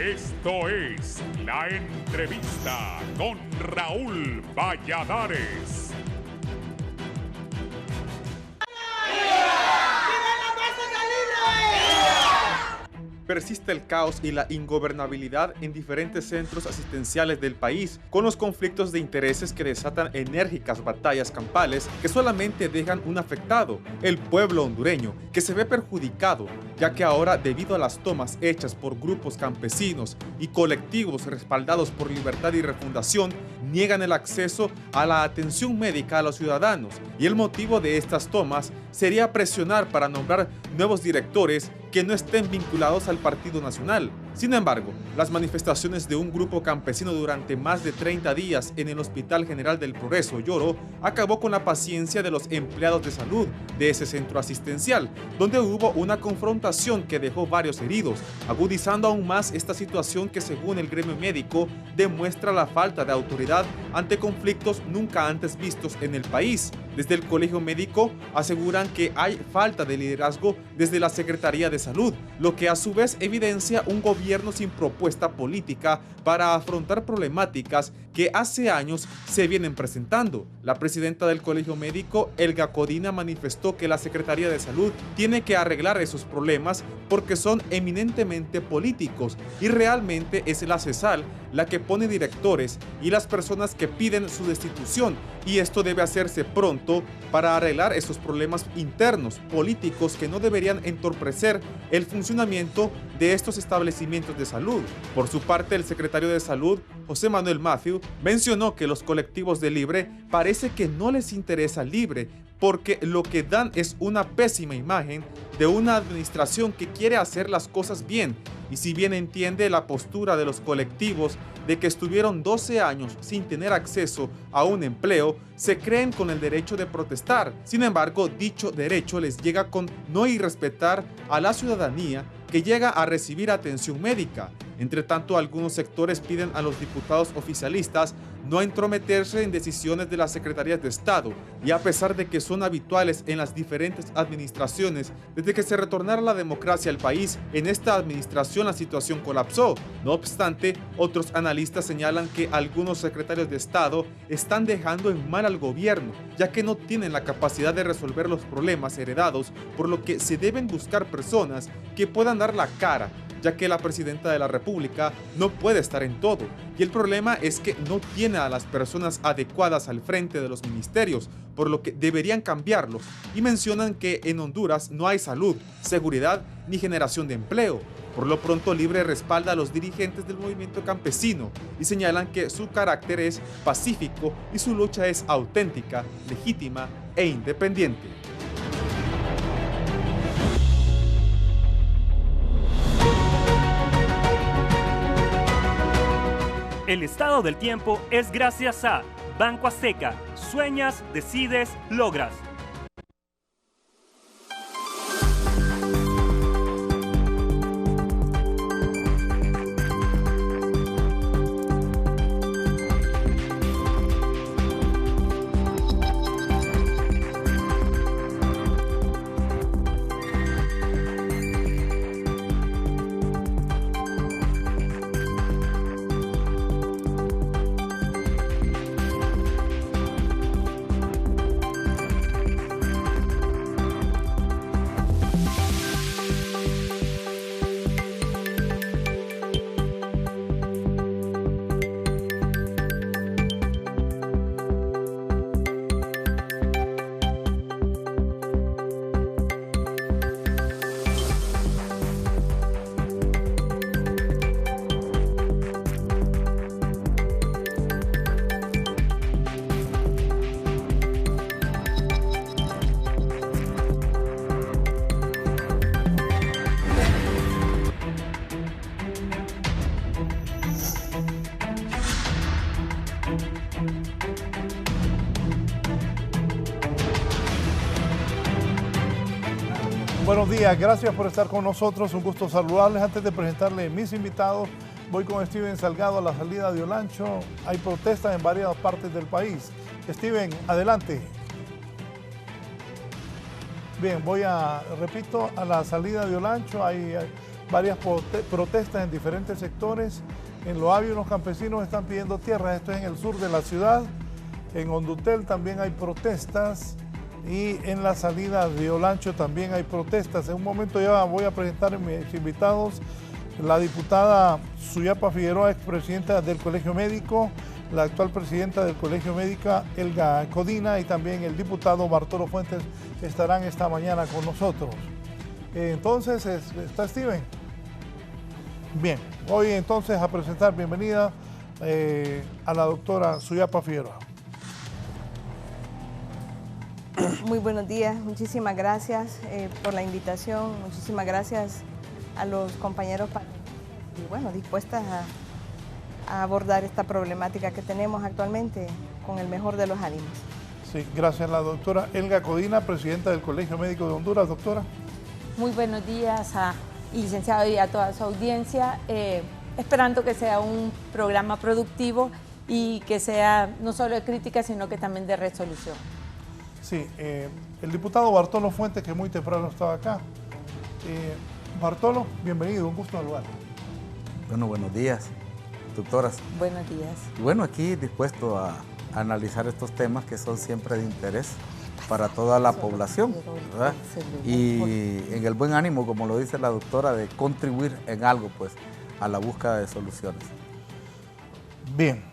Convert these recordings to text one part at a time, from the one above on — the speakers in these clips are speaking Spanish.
Esto es La Entrevista con Raúl Valladares. Persiste el caos y la ingobernabilidad en diferentes centros asistenciales del país, con los conflictos de intereses que desatan enérgicas batallas campales que solamente dejan un afectado, el pueblo hondureño, que se ve perjudicado, ya que ahora, debido a las tomas hechas por grupos campesinos y colectivos respaldados por Libertad y Refundación, niegan el acceso a la atención médica a los ciudadanos, y el motivo de estas tomas sería presionar para nombrar nuevos directores que no estén vinculados al Partido Nacional. Sin embargo, las manifestaciones de un grupo campesino durante más de 30 días en el Hospital General del Progreso, Yoro, acabó con la paciencia de los empleados de salud de ese centro asistencial, donde hubo una confrontación que dejó varios heridos, agudizando aún más esta situación que, según el gremio médico, demuestra la falta de autoridad ante conflictos nunca antes vistos en el país. Desde el Colegio Médico aseguran que hay falta de liderazgo desde la Secretaría de Salud, lo que a su vez evidencia un gobierno sin propuesta política para afrontar problemáticas que hace años se vienen presentando. La presidenta del Colegio Médico, Elga Codina, manifestó que la Secretaría de Salud tiene que arreglar esos problemas porque son eminentemente políticos y realmente es la CESAL la que pone directores y las personas que piden su destitución, y esto debe hacerse pronto para arreglar esos problemas internos políticos que no deberían entorpecer el funcionamiento de estos establecimientos de salud. Por su parte, el secretario de Salud, José Manuel Matthew, mencionó que los colectivos de Libre parece que no les interesa Libre, porque lo que dan es una pésima imagen de una administración que quiere hacer las cosas bien, y si bien entiende la postura de los colectivos de que estuvieron 12 años sin tener acceso a un empleo, se creen con el derecho de protestar. Sin embargo, dicho derecho les llega con no irrespetar a la ciudadanía que llega a recibir atención médica. Entre tanto, algunos sectores piden a los diputados oficialistas no entrometerse en decisiones de las secretarías de Estado, y a pesar de que son habituales en las diferentes administraciones desde que se retornara la democracia al país, en esta administración la situación colapsó. No obstante, otros analistas señalan que algunos secretarios de Estado están dejando en mal al gobierno, ya que no tienen la capacidad de resolver los problemas heredados, por lo que se deben buscar personas que puedan dar la cara, ya que la presidenta de la República no puede estar en todo, y el problema es que no tiene a las personas adecuadas al frente de los ministerios, por lo que deberían cambiarlos, y mencionan que en Honduras no hay salud, seguridad ni generación de empleo. Por lo pronto, Libre respalda a los dirigentes del movimiento campesino y señalan que su carácter es pacífico y su lucha es auténtica, legítima e independiente. El estado del tiempo es gracias a Banco Azteca. Sueñas, decides, logras. Buenos días, gracias por estar con nosotros, un gusto saludarles. Antes de presentarles mis invitados, voy con Steven Salgado a la salida de Olancho. Hay protestas en varias partes del país. Steven, adelante. Bien, repito, a la salida de Olancho hay varias protestas en diferentes sectores. En Loavi unos campesinos están pidiendo tierras, esto es en el sur de la ciudad. En Hondutel también hay protestas y en la salida de Olancho también hay protestas. En un momento ya voy a presentar a mis invitados, la diputada Suyapa Figueroa, expresidenta del Colegio Médico, la actual presidenta del Colegio Médico, Elga Codina, y también el diputado Bartolo Fuentes estarán esta mañana con nosotros. Entonces, ¿está Steven? Bien, voy entonces a presentar, bienvenida a la doctora Suyapa Figueroa. Muy buenos días, muchísimas gracias por la invitación, muchísimas gracias a los compañeros y bueno, dispuestas a abordar esta problemática que tenemos actualmente con el mejor de los ánimos. Sí, gracias a la doctora Elga Codina, presidenta del Colegio Médico de Honduras. Doctora. Muy buenos días licenciado y a toda su audiencia, esperando que sea un programa productivo y que sea no solo de crítica, sino que también de resolución. Sí, el diputado Bartolo Fuentes, que muy temprano estaba acá. Bartolo, bienvenido, un gusto saludarlo. Bueno, buenos días, doctoras. Buenos días. Y bueno, aquí dispuesto a analizar estos temas que son siempre de interés para toda la población, ¿verdad? Y en el buen ánimo, como lo dice la doctora, de contribuir en algo, pues, a la búsqueda de soluciones. Bien.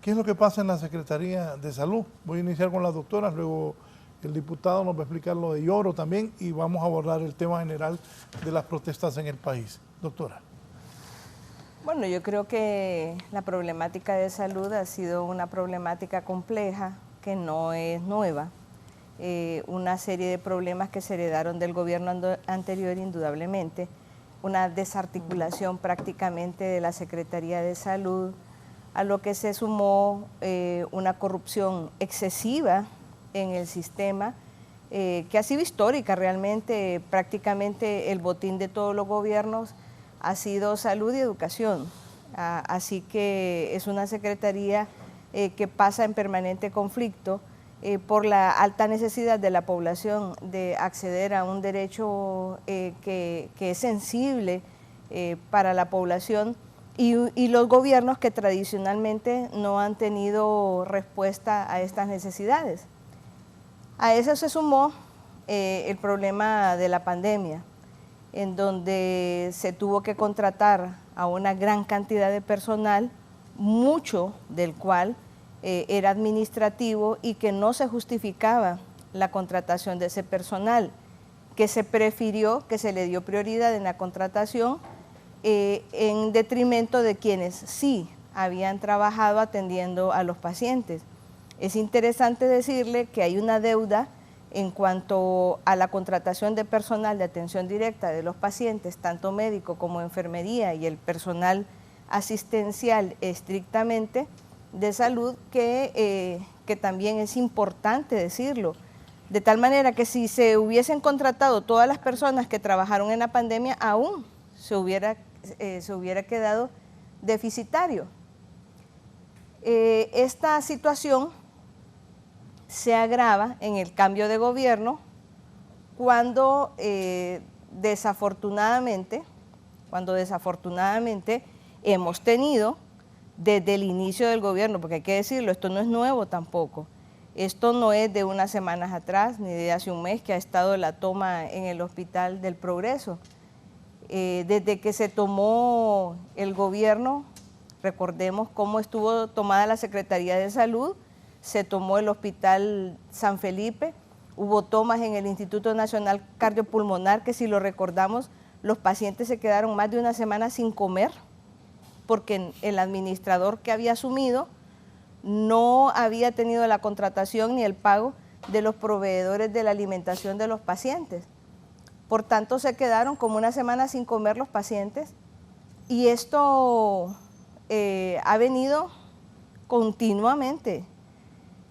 ¿Qué es lo que pasa en la Secretaría de Salud? Voy a iniciar con las doctoras, luego el diputado nos va a explicar lo de Lloro también y vamos a abordar el tema general de las protestas en el país. Doctora. Bueno, yo creo que la problemática de salud ha sido una problemática compleja que no es nueva. Una serie de problemas que se heredaron del gobierno anterior indudablemente, una desarticulación prácticamente de la Secretaría de Salud, a lo que se sumó una corrupción excesiva en el sistema, que ha sido histórica realmente. Prácticamente el botín de todos los gobiernos ha sido salud y educación, así que es una secretaría que pasa en permanente conflicto por la alta necesidad de la población de acceder a un derecho que es sensible para la población, y los gobiernos que tradicionalmente no han tenido respuesta a estas necesidades. A eso se sumó el problema de la pandemia, en donde se tuvo que contratar a una gran cantidad de personal, mucho del cual era administrativo y que no se justificaba la contratación de ese personal, que se prefirió, que se le dio prioridad en la contratación en detrimento de quienes sí habían trabajado atendiendo a los pacientes. Es interesante decirle que hay una deuda en cuanto a la contratación de personal de atención directa de los pacientes, tanto médico como enfermería y el personal asistencial estrictamente de salud, que también es importante decirlo. De tal manera que si se hubiesen contratado todas las personas que trabajaron en la pandemia, aún se hubiera quedado deficitario. Esta situación se agrava en el cambio de gobierno cuando desafortunadamente hemos tenido desde el inicio del gobierno, porque hay que decirlo, esto no es nuevo tampoco, esto no es de unas semanas atrás ni de hace un mes que ha estado la toma en el Hospital del Progreso. Desde que se tomó el gobierno, recordemos cómo estuvo tomada la Secretaría de Salud, se tomó el Hospital San Felipe, hubo tomas en el Instituto Nacional Cardiopulmonar, que si lo recordamos, los pacientes se quedaron más de una semana sin comer, porque el administrador que había asumido no había tenido la contratación ni el pago de los proveedores de la alimentación de los pacientes. Por tanto, se quedaron como una semana sin comer los pacientes, y esto ha venido continuamente.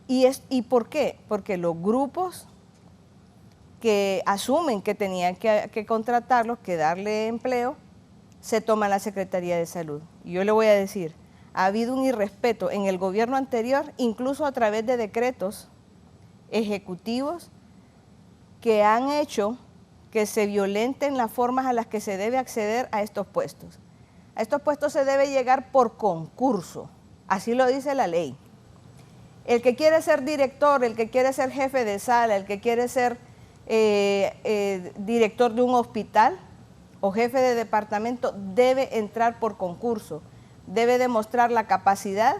¿Y por qué? Porque los grupos que asumen que tenían que contratarlos, que darle empleo, se toman la Secretaría de Salud. Y yo le voy a decir, ha habido un irrespeto en el gobierno anterior, incluso a través de decretos ejecutivos que han hecho que se violenten las formas a las que se debe acceder a estos puestos. A estos puestos se debe llegar por concurso, así lo dice la ley. El que quiere ser director, el que quiere ser jefe de sala, el que quiere ser director de un hospital o jefe de departamento debe entrar por concurso, debe demostrar la capacidad,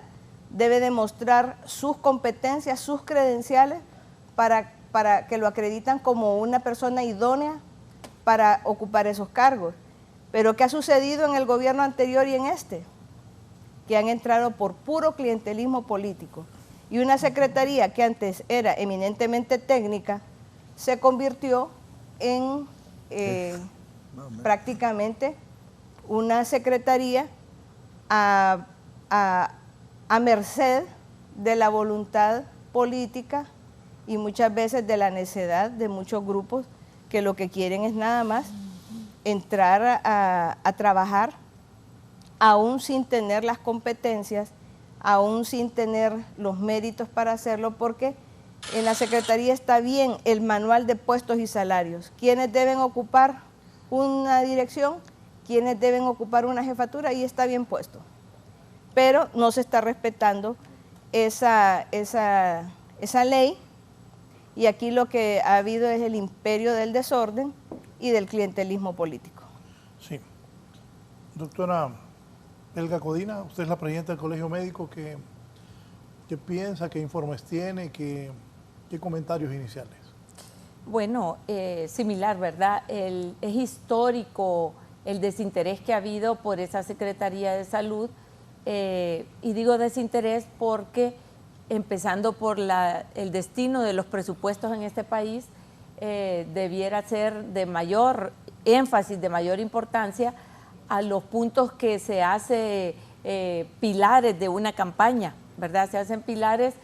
debe demostrar sus competencias, sus credenciales para que lo acreditan como una persona idónea para ocupar esos cargos. Pero ¿qué ha sucedido en el gobierno anterior y en este? Que han entrado por puro clientelismo político. Y una secretaría que antes era eminentemente técnica se convirtió en prácticamente una secretaría a merced de la voluntad política y muchas veces de la necedad de muchos grupos que lo que quieren es nada más entrar a trabajar aún sin tener las competencias, aún sin tener los méritos para hacerlo, porque en la Secretaría está bien el manual de puestos y salarios, quiénes deben ocupar una dirección, quiénes deben ocupar una jefatura, y está bien puesto. Pero no se está respetando esa ley, y aquí lo que ha habido es el imperio del desorden y del clientelismo político. Sí. Doctora Elga Codina, usted es la presidenta del Colegio Médico. ¿Qué piensa, qué informes tiene, qué comentarios iniciales? Bueno, similar, ¿verdad? Es histórico el desinterés que ha habido por esa Secretaría de Salud, y digo desinterés porque, empezando por el destino de los presupuestos en este país, debiera ser de mayor énfasis, de mayor importancia a los puntos que se hace pilares de una campaña, ¿verdad? Se hacen pilares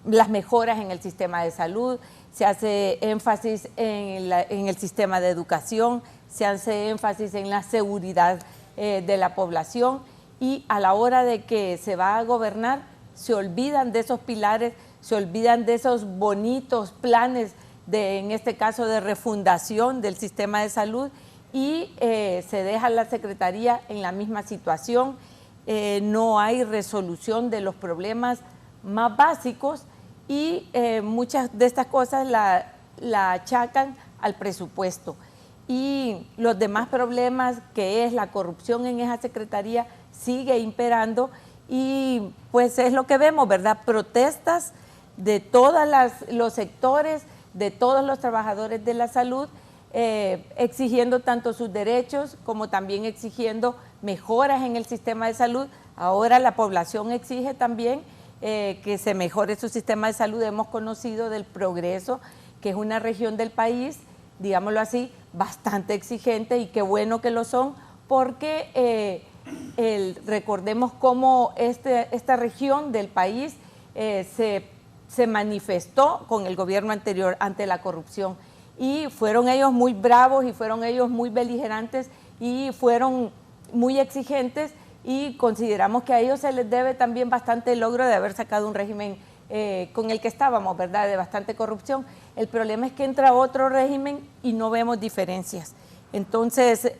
las mejoras en el sistema de salud, se hace énfasis en el sistema de educación, se hace énfasis en la seguridad de la población, y a la hora de que se va a gobernar se olvidan de esos pilares, se olvidan de esos bonitos planes en este caso de refundación del sistema de salud, y se deja la Secretaría en la misma situación. No hay resolución de los problemas más básicos, y muchas de estas cosas la achacan al presupuesto. Y los demás problemas, que es la corrupción en esa Secretaría, sigue imperando, y pues es lo que vemos, ¿verdad? Protestas de todos los sectores, de todos los trabajadores de la salud, exigiendo tanto sus derechos como también exigiendo mejoras en el sistema de salud. Ahora la población exige también que se mejore su sistema de salud. Hemos conocido del Progreso, que es una región del país, digámoslo así, bastante exigente, y qué bueno que lo son, porque recordemos cómo esta región del país se manifestó con el gobierno anterior ante la corrupción, y fueron ellos muy bravos, y fueron ellos muy beligerantes, y fueron muy exigentes, y consideramos que a ellos se les debe también bastante el logro de haber sacado un régimen con el que estábamos, ¿verdad?, de bastante corrupción. El problema es que entra otro régimen y no vemos diferencias. Entonces,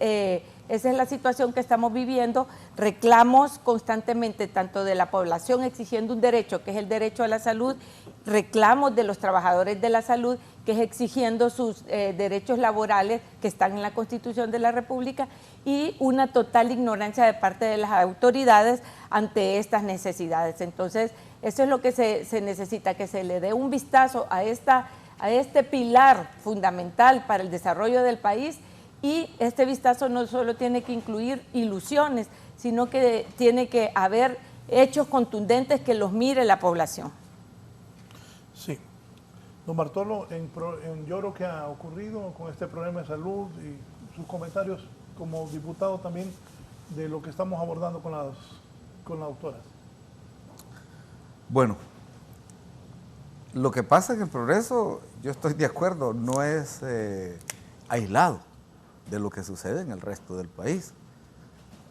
esa es la situación que estamos viviendo. Reclamos constantemente tanto de la población exigiendo un derecho, que es el derecho a la salud, reclamos de los trabajadores de la salud, que es exigiendo sus derechos laborales que están en la Constitución de la República, y una total ignorancia de parte de las autoridades ante estas necesidades. Entonces, eso es lo que se necesita, que se le dé un vistazo a este pilar fundamental para el desarrollo del país. Y este vistazo no solo tiene que incluir ilusiones, sino que tiene que haber hechos contundentes que los mire la población. Sí. Don Bartolo, en Lloro, ¿qué ha ocurrido con este problema de salud? Y sus comentarios como diputado también de lo que estamos abordando con la doctora. Bueno, lo que pasa en el Progreso, yo estoy de acuerdo, no es aislado de lo que sucede en el resto del país.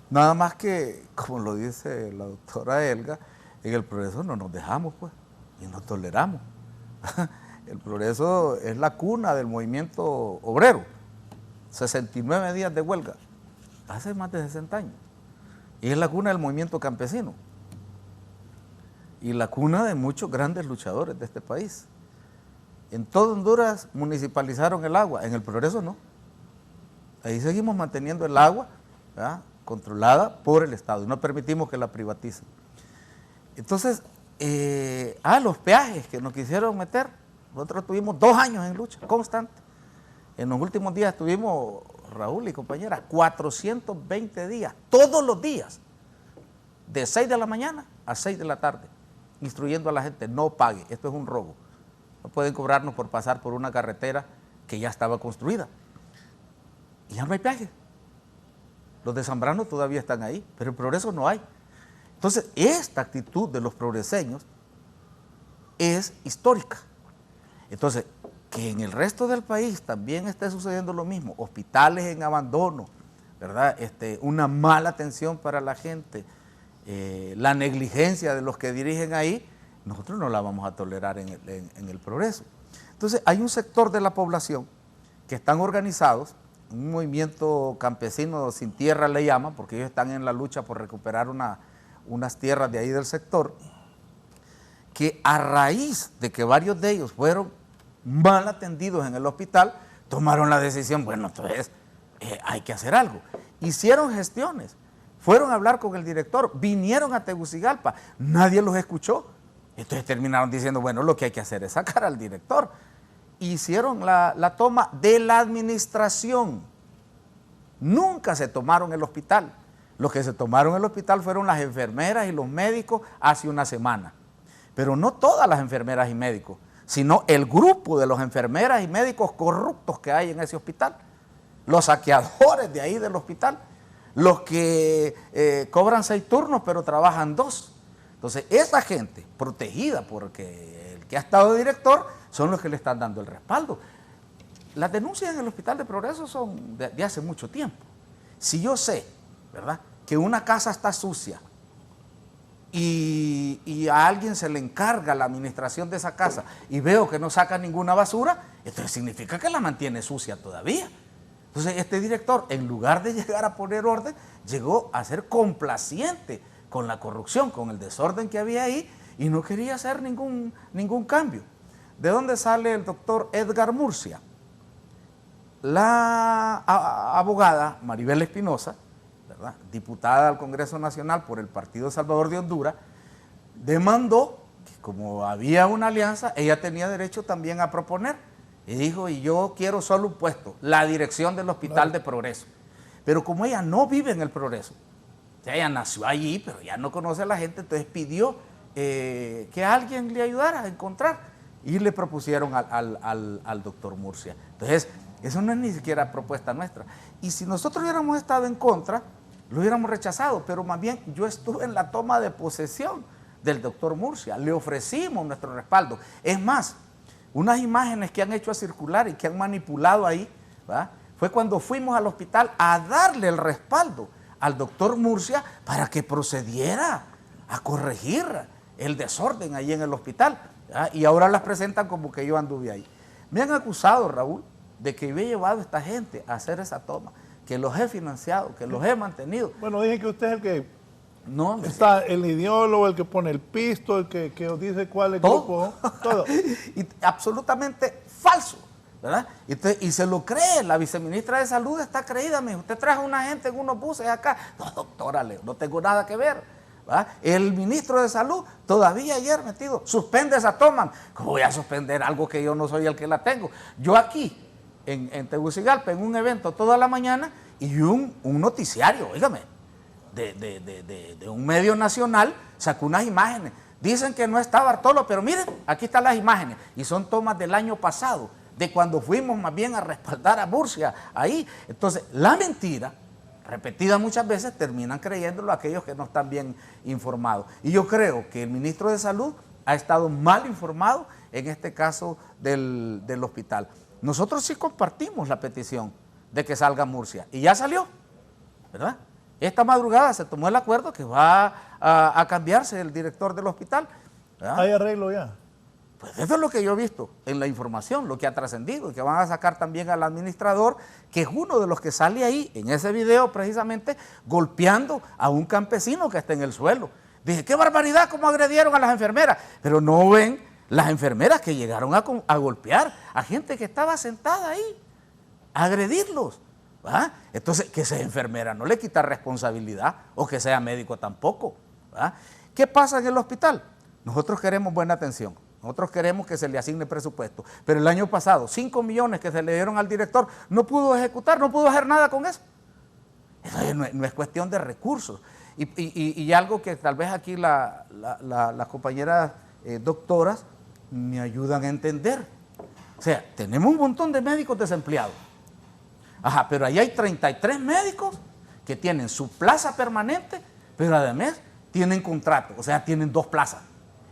Nada más que, como lo dice la doctora Elga, en el Progreso no nos dejamos, pues, y no toleramos. El Progreso es la cuna del movimiento obrero. 69 días de huelga, hace más de 60 años. Y es la cuna del movimiento campesino. Y la cuna de muchos grandes luchadores de este país. En todo Honduras municipalizaron el agua, en el Progreso no. Ahí seguimos manteniendo el agua, ¿verdad?, controlada por el Estado, y no permitimos que la privaticen. Entonces, los peajes que nos quisieron meter, nosotros tuvimos 2 años en lucha constante. En los últimos días tuvimos, Raúl y compañera, 420 días, todos los días, de 6 de la mañana a 6 de la tarde, instruyendo a la gente, no pague, esto es un robo. No pueden cobrarnos por pasar por una carretera que ya estaba construida. Y ya no hay peaje. Los de Zambrano todavía están ahí, pero el Progreso no hay. Entonces, esta actitud de los progreseños es histórica. Entonces, que en el resto del país también esté sucediendo lo mismo, hospitales en abandono, ¿verdad? Una mala atención para la gente, la negligencia de los que dirigen ahí, nosotros no la vamos a tolerar en el Progreso. Entonces, hay un sector de la población que están organizados, un movimiento campesino sin tierra le llaman, porque ellos están en la lucha por recuperar unas tierras de ahí del sector, que a raíz de que varios de ellos fueron mal atendidos en el hospital, tomaron la decisión, bueno, entonces hay que hacer algo. Hicieron gestiones, fueron a hablar con el director, vinieron a Tegucigalpa, nadie los escuchó. Entonces terminaron diciendo, bueno, lo que hay que hacer es sacar al director. Hicieron la toma de la administración. Nunca se tomaron el hospital. Los que se tomaron el hospital fueron las enfermeras y los médicos hace una semana. Pero no todas las enfermeras y médicos, sino el grupo de las enfermeras y médicos corruptos que hay en ese hospital. Los saqueadores de ahí del hospital. Los que cobran 6 turnos pero trabajan 2. Entonces, esa gente protegida porque el que ha estado director son los que le están dando el respaldo. Las denuncias en el Hospital de Progreso son de hace mucho tiempo. Si yo sé, ¿verdad?, que una casa está sucia y a alguien se le encarga la administración de esa casa y veo que no saca ninguna basura, entonces significa que la mantiene sucia todavía. Entonces, este director, en lugar de llegar a poner orden, llegó a ser complaciente con la corrupción, con el desorden que había ahí, y no quería hacer ningún cambio. ¿De dónde sale el doctor Edgar Murcia? La abogada Maribel Espinosa, ¿verdad?, diputada al Congreso Nacional por el Partido Salvador de Honduras, demandó que como había una alianza, ella tenía derecho también a proponer. Y dijo, y yo quiero solo un puesto, la dirección del Hospital de Progreso. Pero como ella no vive en el Progreso, ella nació allí, pero ya no conoce a la gente, entonces pidió que alguien le ayudara a encontrar. Y le propusieron al doctor Murcia. Entonces, eso no es ni siquiera propuesta nuestra. Y si nosotros hubiéramos estado en contra, lo hubiéramos rechazado, pero más bien yo estuve en la toma de posesión del doctor Murcia, le ofrecimos nuestro respaldo. Es más, unas imágenes que han hecho a circular y que han manipulado ahí, ¿verdad?, fue cuando fuimos al hospital a darle el respaldo al doctor Murcia para que procediera a corregir el desorden ahí en el hospital, ¿verdad?, y ahora las presentan como que yo anduve ahí. Me han acusado, Raúl, de que yo he llevado a esta gente a hacer esa toma, que los he financiado, que los he mantenido. Bueno, dije que usted es el que no, está el ideólogo, el que pone el pisto, el que os dice cuál es el grupo, todo. Y absolutamente falso, ¿verdad? Y se lo cree, la viceministra de Salud está creída, me dijo, usted trajo una gente en unos buses acá. No, doctora, no tengo nada que ver, ¿verdad? El ministro de Salud todavía ayer metido, suspende esa toma. ¿Cómo voy a suspender algo que yo no soy el que la tengo? Yo aquí, en Tegucigalpa, en un evento toda la mañana, y un noticiario, óigame, de un medio nacional, sacó unas imágenes. Dicen que no está Bartolo, pero miren, aquí están las imágenes. Y son tomas del año pasado, de cuando fuimos más bien a respaldar a Murcia ahí. Entonces, la mentira, repetida muchas veces, terminan creyéndolo aquellos que no están bien informados. Y yo creo que el ministro de Salud ha estado mal informado en este caso del hospital. Nosotros sí compartimos la petición de que salga Murcia, y ya salió, ¿verdad? Esta madrugada se tomó el acuerdo que va a cambiarse el director del hospital, ¿verdad? ¿Hay arreglo ya? Pues eso es lo que yo he visto en la información, lo que ha trascendido, que van a sacar también al administrador, que es uno de los que sale ahí, en ese video precisamente, golpeando a un campesino que está en el suelo. Dije, qué barbaridad, cómo agredieron a las enfermeras, pero no ven las enfermeras que llegaron a golpear a gente que estaba sentada ahí, a agredirlos. ¿Va? Entonces, que sea enfermera no le quita responsabilidad, o que sea médico tampoco. ¿Va? ¿Qué pasa en el hospital? Nosotros queremos buena atención. Nosotros queremos que se le asigne presupuesto, pero el año pasado 5 millones que se le dieron al director no pudo ejecutar, no pudo hacer nada con eso. Eso no es cuestión de recursos. Y algo que tal vez aquí las compañeras doctoras me ayudan a entender. O sea, tenemos un montón de médicos desempleados. Ajá, pero ahí hay 33 médicos que tienen su plaza permanente, pero además tienen contrato, o sea, tienen 2 plazas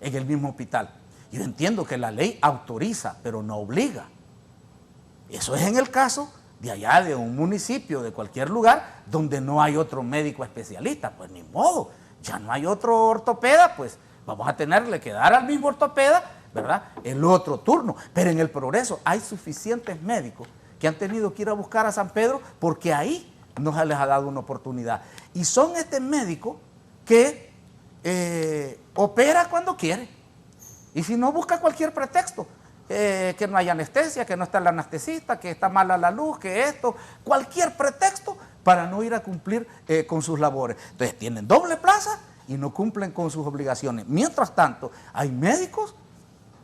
en el mismo hospital. Yo entiendo que la ley autoriza, pero no obliga. Eso es en el caso de allá, de un municipio, de cualquier lugar, donde no hay otro médico especialista. Pues ni modo, ya no hay otro ortopeda, pues vamos a tenerle que dar al mismo ortopeda, ¿verdad?, el otro turno. Pero en el Progreso hay suficientes médicos que han tenido que ir a buscar a San Pedro porque ahí no se les ha dado una oportunidad. Y son médicos que opera cuando quiere. Y si no, busca cualquier pretexto, que no hay anestesia, que no está el anestesista, que está mala la luz, que esto, cualquier pretexto para no ir a cumplir con sus labores. Entonces tienen doble plaza y no cumplen con sus obligaciones. Mientras tanto, hay médicos,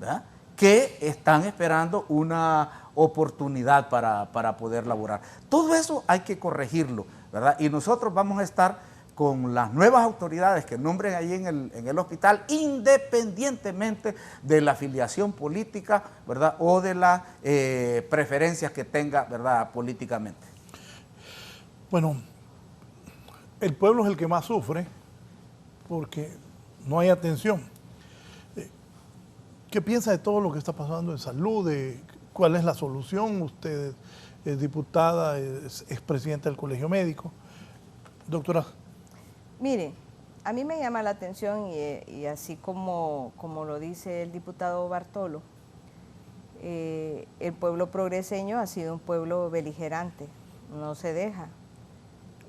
¿verdad?, que están esperando una oportunidad para poder laborar. Todo eso hay que corregirlo, ¿verdad? Y nosotros vamos a estar con las nuevas autoridades que nombren ahí en el hospital, independientemente de la afiliación política, ¿verdad?, o de las preferencias que tenga, ¿verdad?, políticamente. Bueno, el pueblo es el que más sufre porque no hay atención. ¿Qué piensa de todo lo que está pasando en salud? ¿Cuál es la solución? Usted es diputada, es presidenta del Colegio Médico. Doctora. Mire, a mí me llama la atención y así como lo dice el diputado Bartolo, el pueblo progreseño ha sido un pueblo beligerante, no se deja.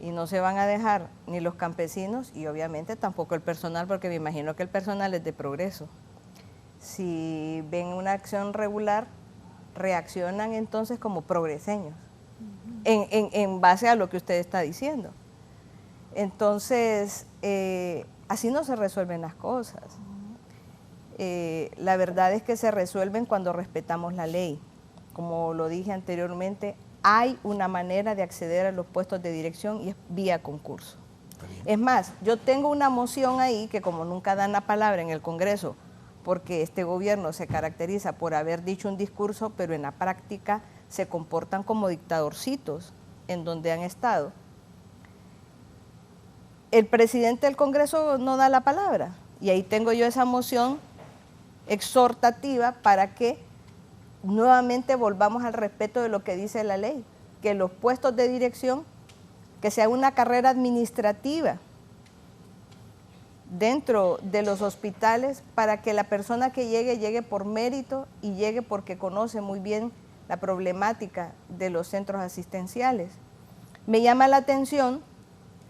Y no se van a dejar ni los campesinos y obviamente tampoco el personal, porque me imagino que el personal es de Progreso. Si ven una acción regular, reaccionan entonces como progreseños, en base a lo que usted está diciendo. Entonces, así no se resuelven las cosas. La verdad es que se resuelven cuando respetamos la ley. Como lo dije anteriormente, hay una manera de acceder a los puestos de dirección y es vía concurso. Es más, yo tengo una moción ahí que como nunca dan la palabra en el Congreso, porque este gobierno se caracteriza por haber dicho un discurso, pero en la práctica se comportan como dictadorcitos en donde han estado. El presidente del Congreso no da la palabra y ahí tengo yo esa moción exhortativa para que nuevamente volvamos al respeto de lo que dice la ley, que los puestos de dirección, que sea una carrera administrativa dentro de los hospitales para que la persona que llegue por mérito y llegue porque conoce muy bien la problemática de los centros asistenciales. Me llama la atención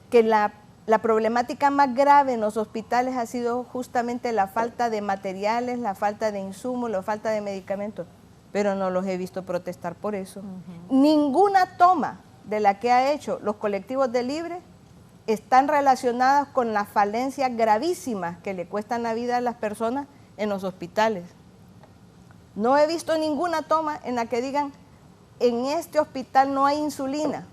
que la problemática más grave en los hospitales ha sido justamente la falta de materiales, la falta de insumos, la falta de medicamentos, pero no los he visto protestar por eso. Ninguna toma de la que ha hecho los colectivos de Libre están relacionadas con las falencias gravísimas que le cuestan la vida a las personas en los hospitales. No he visto ninguna toma en la que digan, en este hospital no hay insulina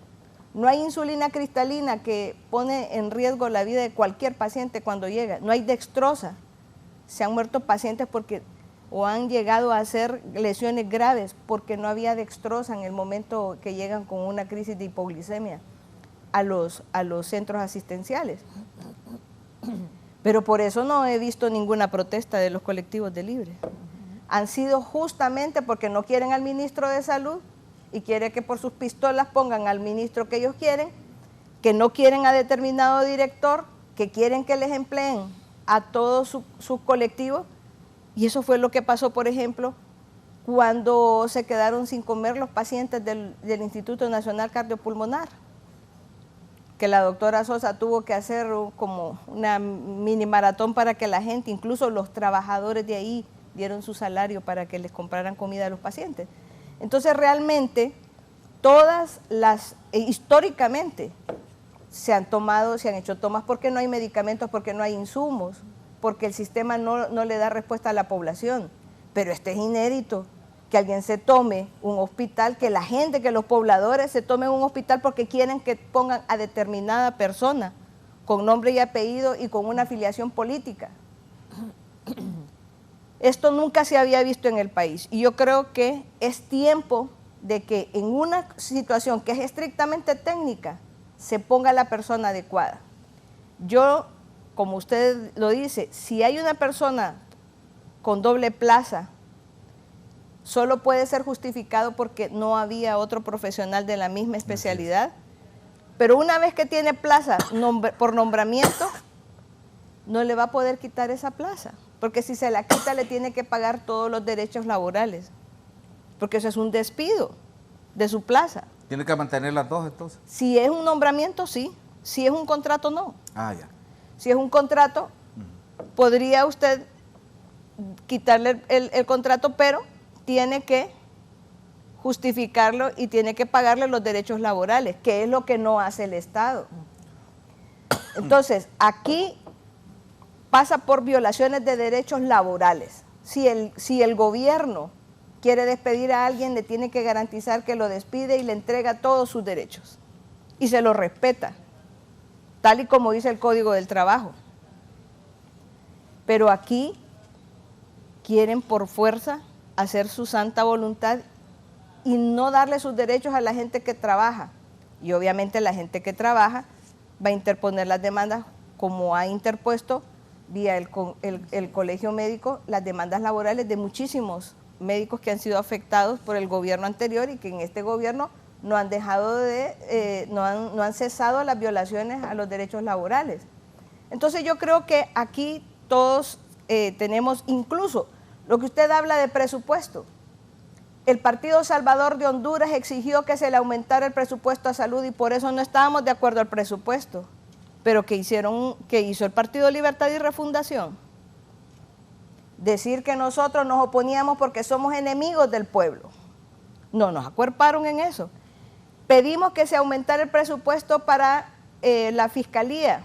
cristalina que pone en riesgo la vida de cualquier paciente cuando llega, no hay dextrosa. Se han muerto pacientes porque o han llegado a hacer lesiones graves porque no había dextrosa en el momento que llegan con una crisis de hipoglicemia a los centros asistenciales. Pero por eso no he visto ninguna protesta de los colectivos de Libre. Han sido justamente porque no quieren al ministro de Salud y quieren que por sus pistolas pongan al ministro que ellos quieren, que no quieren a determinado director, que quieren que les empleen a todos sus colectivos, Y eso fue lo que pasó, por ejemplo, cuando se quedaron sin comer los pacientes del Instituto Nacional Cardiopulmonar, que la doctora Sosa tuvo que hacer como una mini maratón para que la gente, incluso los trabajadores de ahí, dieron su salario para que les compraran comida a los pacientes. Entonces realmente históricamente se han hecho tomas porque no hay medicamentos, porque no hay insumos, porque el sistema no le da respuesta a la población. Pero es inédito que alguien se tome un hospital, que la gente, que los pobladores se tomen un hospital porque quieren que pongan a determinada persona con nombre y apellido y con una afiliación política. Esto nunca se había visto en el país y yo creo que es tiempo de que en una situación que es estrictamente técnica se ponga la persona adecuada. Yo, como usted lo dice, si hay una persona con doble plaza, solo puede ser justificado porque no había otro profesional de la misma especialidad, pero una vez que tiene plaza por nombramiento, no le va a poder quitar esa plaza, porque si se la quita le tiene que pagar todos los derechos laborales, porque eso es un despido de su plaza. ¿Tiene que mantener las dos entonces? Si es un nombramiento, sí. Si es un contrato, no. Ah, ya. Si es un contrato, podría usted quitarle el contrato, pero tiene que justificarlo y tiene que pagarle los derechos laborales, que es lo que no hace el Estado. Entonces, aquí pasa por violaciones de derechos laborales. Si el gobierno quiere despedir a alguien, le tiene que garantizar que lo despide y le entrega todos sus derechos. Y se los respeta, tal y como dice el Código del Trabajo. Pero aquí quieren por fuerza hacer su santa voluntad y no darle sus derechos a la gente que trabaja. Y obviamente la gente que trabaja va a interponer las demandas como ha interpuesto vía el Colegio Médico las demandas laborales de muchísimos médicos que han sido afectados por el gobierno anterior y que en este gobierno no han dejado no han cesado las violaciones a los derechos laborales. Entonces yo creo que aquí todos tenemos, incluso lo que usted habla de presupuesto. El Partido Salvador de Honduras exigió que se le aumentara el presupuesto a salud y por eso no estábamos de acuerdo al presupuesto. Pero ¿qué hizo el Partido Libertad y Refundación? Decir que nosotros nos oponíamos porque somos enemigos del pueblo. No, nos acuerparon en eso. Pedimos que se aumentara el presupuesto para la Fiscalía,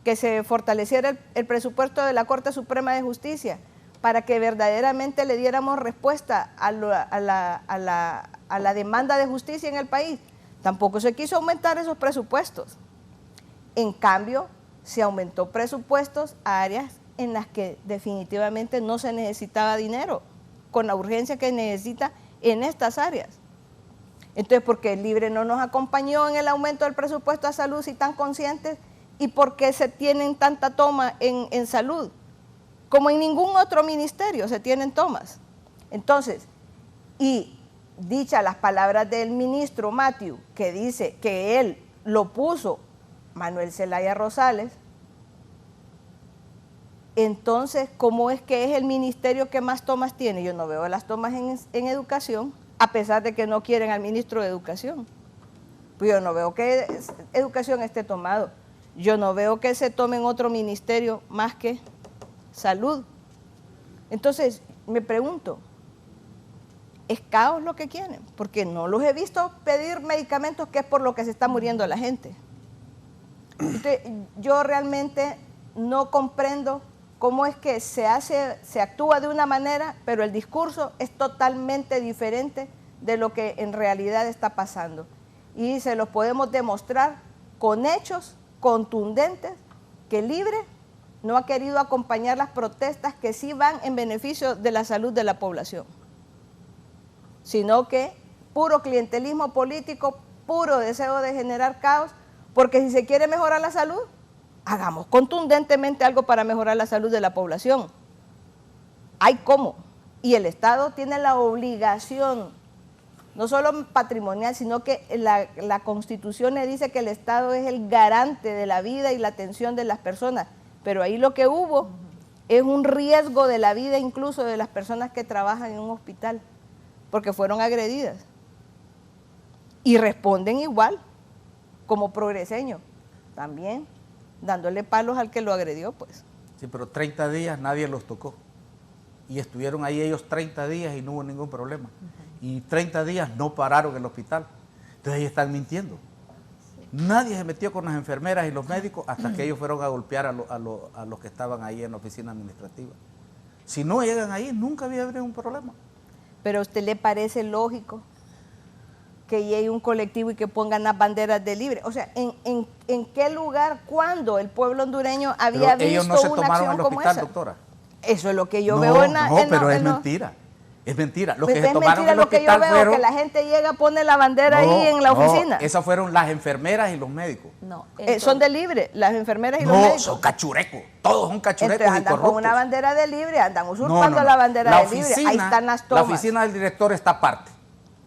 que se fortaleciera el presupuesto de la Corte Suprema de Justicia, para que verdaderamente le diéramos respuesta a la demanda de justicia en el país. Tampoco se quiso aumentar esos presupuestos. En cambio, se aumentó presupuestos a áreas en las que definitivamente no se necesitaba dinero, con la urgencia que necesita en estas áreas. Entonces, ¿por qué el Libre no nos acompañó en el aumento del presupuesto a salud si tan conscientes? ¿Y por qué se tienen tanta toma en salud? Como en ningún otro ministerio se tienen tomas. Entonces, y dichas las palabras del ministro Matthew, que dice que él lo puso Manuel Zelaya Rosales, entonces, ¿cómo es que es el ministerio que más tomas tiene? Yo no veo las tomas en educación, a pesar de que no quieren al ministro de Educación. Pues yo no veo que educación esté tomado. Yo no veo que se tome en otro ministerio más que salud. Entonces, me pregunto, ¿es caos lo que quieren? Porque no los he visto pedir medicamentos, que es por lo que se está muriendo la gente. Entonces, yo realmente no comprendo cómo es que se actúa de una manera, pero el discurso es totalmente diferente de lo que en realidad está pasando. Y se los podemos demostrar con hechos contundentes que Libre no ha querido acompañar las protestas que sí van en beneficio de la salud de la población, sino que puro clientelismo político, puro deseo de generar caos, porque si se quiere mejorar la salud, hagamos contundentemente algo para mejorar la salud de la población. Hay cómo, y el Estado tiene la obligación, no solo patrimonial, sino que la Constitución le dice que el Estado es el garante de la vida y la atención de las personas, pero ahí lo que hubo es un riesgo de la vida incluso de las personas que trabajan en un hospital, porque fueron agredidas. Y responden igual, como progreseños, también, dándole palos al que lo agredió, pues. Sí, pero 30 días nadie los tocó. Y estuvieron ahí ellos 30 días y no hubo ningún problema. Y 30 días no pararon el hospital. Entonces ellos están mintiendo. Nadie se metió con las enfermeras y los médicos hasta que ellos fueron a golpear a los que estaban ahí en la oficina administrativa. Si no llegan ahí, nunca había habido un problema. ¿Pero a usted le parece lógico que llegue un colectivo y que pongan las banderas de libre? O sea, ¿en qué lugar, cuándo el pueblo hondureño había visto ellos no se una tomaron acción el como hospital, esa? doctora. Eso es lo que yo veo en la... No, pero es mentira. Es mentira. Los que se tomaron el lo que yo hospital veo, fueron... que la gente llega, pone la bandera ahí en la oficina. Esas fueron las enfermeras y los médicos. No, son de libre, las enfermeras y los No, médicos. son cachurecos. Todos son cachurecos Entonces y andan corruptos. con una bandera de libre, andan usurpando la bandera de libre. Ahí están las tomas. La oficina del director está aparte.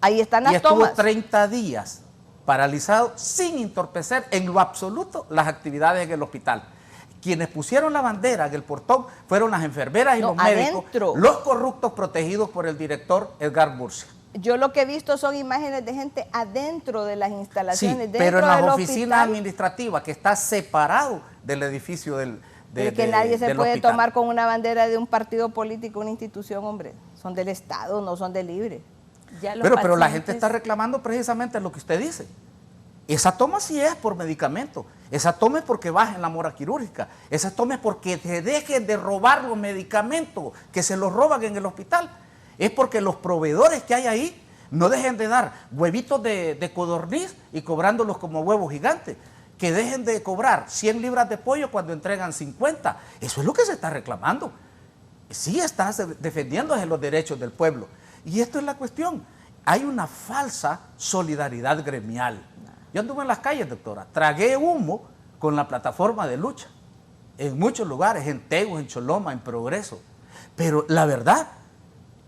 Ahí están Y las tomas. estuvo 30 días paralizado sin entorpecer en lo absoluto las actividades en el hospital. Quienes pusieron la bandera en el portón fueron las enfermeras y los médicos, los corruptos protegidos por el director Edgar Murcia. Yo lo que he visto son imágenes de gente adentro de las instalaciones, Sí, pero en la oficina hospital, administrativa, que está separado del edificio que nadie se del puede hospital. tomar con una bandera de un partido político, una institución, hombre. Son del Estado, no son de libre. Pero la gente está reclamando precisamente lo que usted dice. Esa toma sí es por medicamento, esa toma es porque bajen la mora quirúrgica, esa toma es porque se dejen de robar los medicamentos que se los roban en el hospital. Es porque los proveedores que hay ahí no dejen de dar huevitos de codorniz y cobrándolos como huevos gigantes, que dejen de cobrar 100 libras de pollo cuando entregan 50. Eso es lo que se está reclamando. Sí está defendiéndose los derechos del pueblo. Y esto es la cuestión. Hay una falsa solidaridad gremial. Yo anduve en las calles, doctora, tragué humo con la plataforma de lucha, en muchos lugares, en Tegus, en Choloma, en Progreso. Pero la verdad,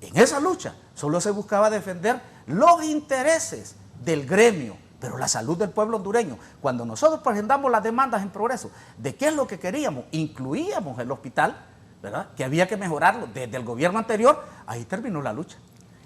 en esa lucha solo se buscaba defender los intereses del gremio, pero la salud del pueblo hondureño. Cuando nosotros presentamos las demandas en Progreso de qué es lo que queríamos, incluíamos el hospital, ¿verdad?, que había que mejorarlo desde el gobierno anterior, ahí terminó la lucha.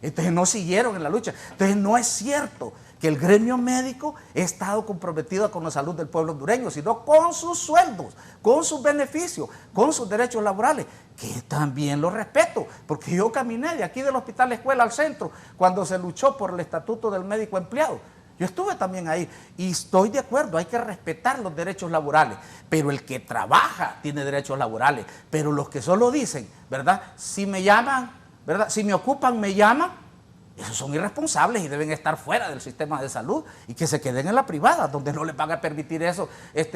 Entonces no siguieron en la lucha. Entonces no es cierto que el gremio médico ha estado comprometido con la salud del pueblo hondureño, sino con sus sueldos, con sus beneficios, con sus derechos laborales, que también los respeto, porque yo caminé de aquí del Hospital Escuela al centro cuando se luchó por el estatuto del médico empleado. Yo estuve también ahí y estoy de acuerdo, hay que respetar los derechos laborales, pero el que trabaja tiene derechos laborales, pero los que solo dicen, ¿verdad?, si me llaman, ¿verdad?, si me ocupan, me llaman. Esos son irresponsables y deben estar fuera del sistema de salud y que se queden en la privada, donde no les van a permitir eso.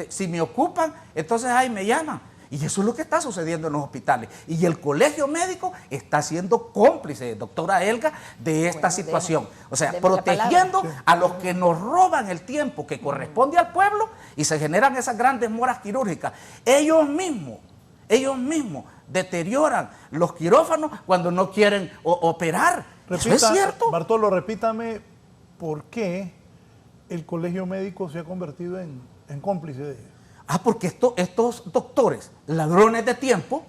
Si me ocupan, entonces ahí me llaman. Y eso es lo que está sucediendo en los hospitales. Y el colegio médico está siendo cómplice, doctora Elga, de esta situación. O sea, protegiendo a los que nos roban el tiempo que corresponde al pueblo y se generan esas grandes moras quirúrgicas. Ellos mismos deterioran los quirófanos cuando no quieren operar. ¿Eso es cierto? Bartolo, repítame por qué el colegio médico se ha convertido en cómplice de ellos. Porque estos doctores, ladrones de tiempo,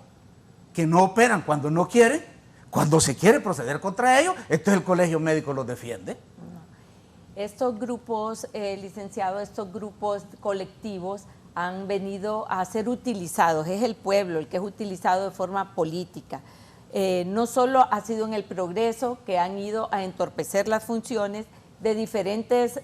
que no operan cuando no quieren, cuando se quiere proceder contra ellos, entonces el colegio médico los defiende. Estos grupos, licenciado, estos grupos colectivos han venido a ser utilizados, es el pueblo el que es utilizado de forma política. No solo ha sido en el Progreso que han ido a entorpecer las funciones de diferentes,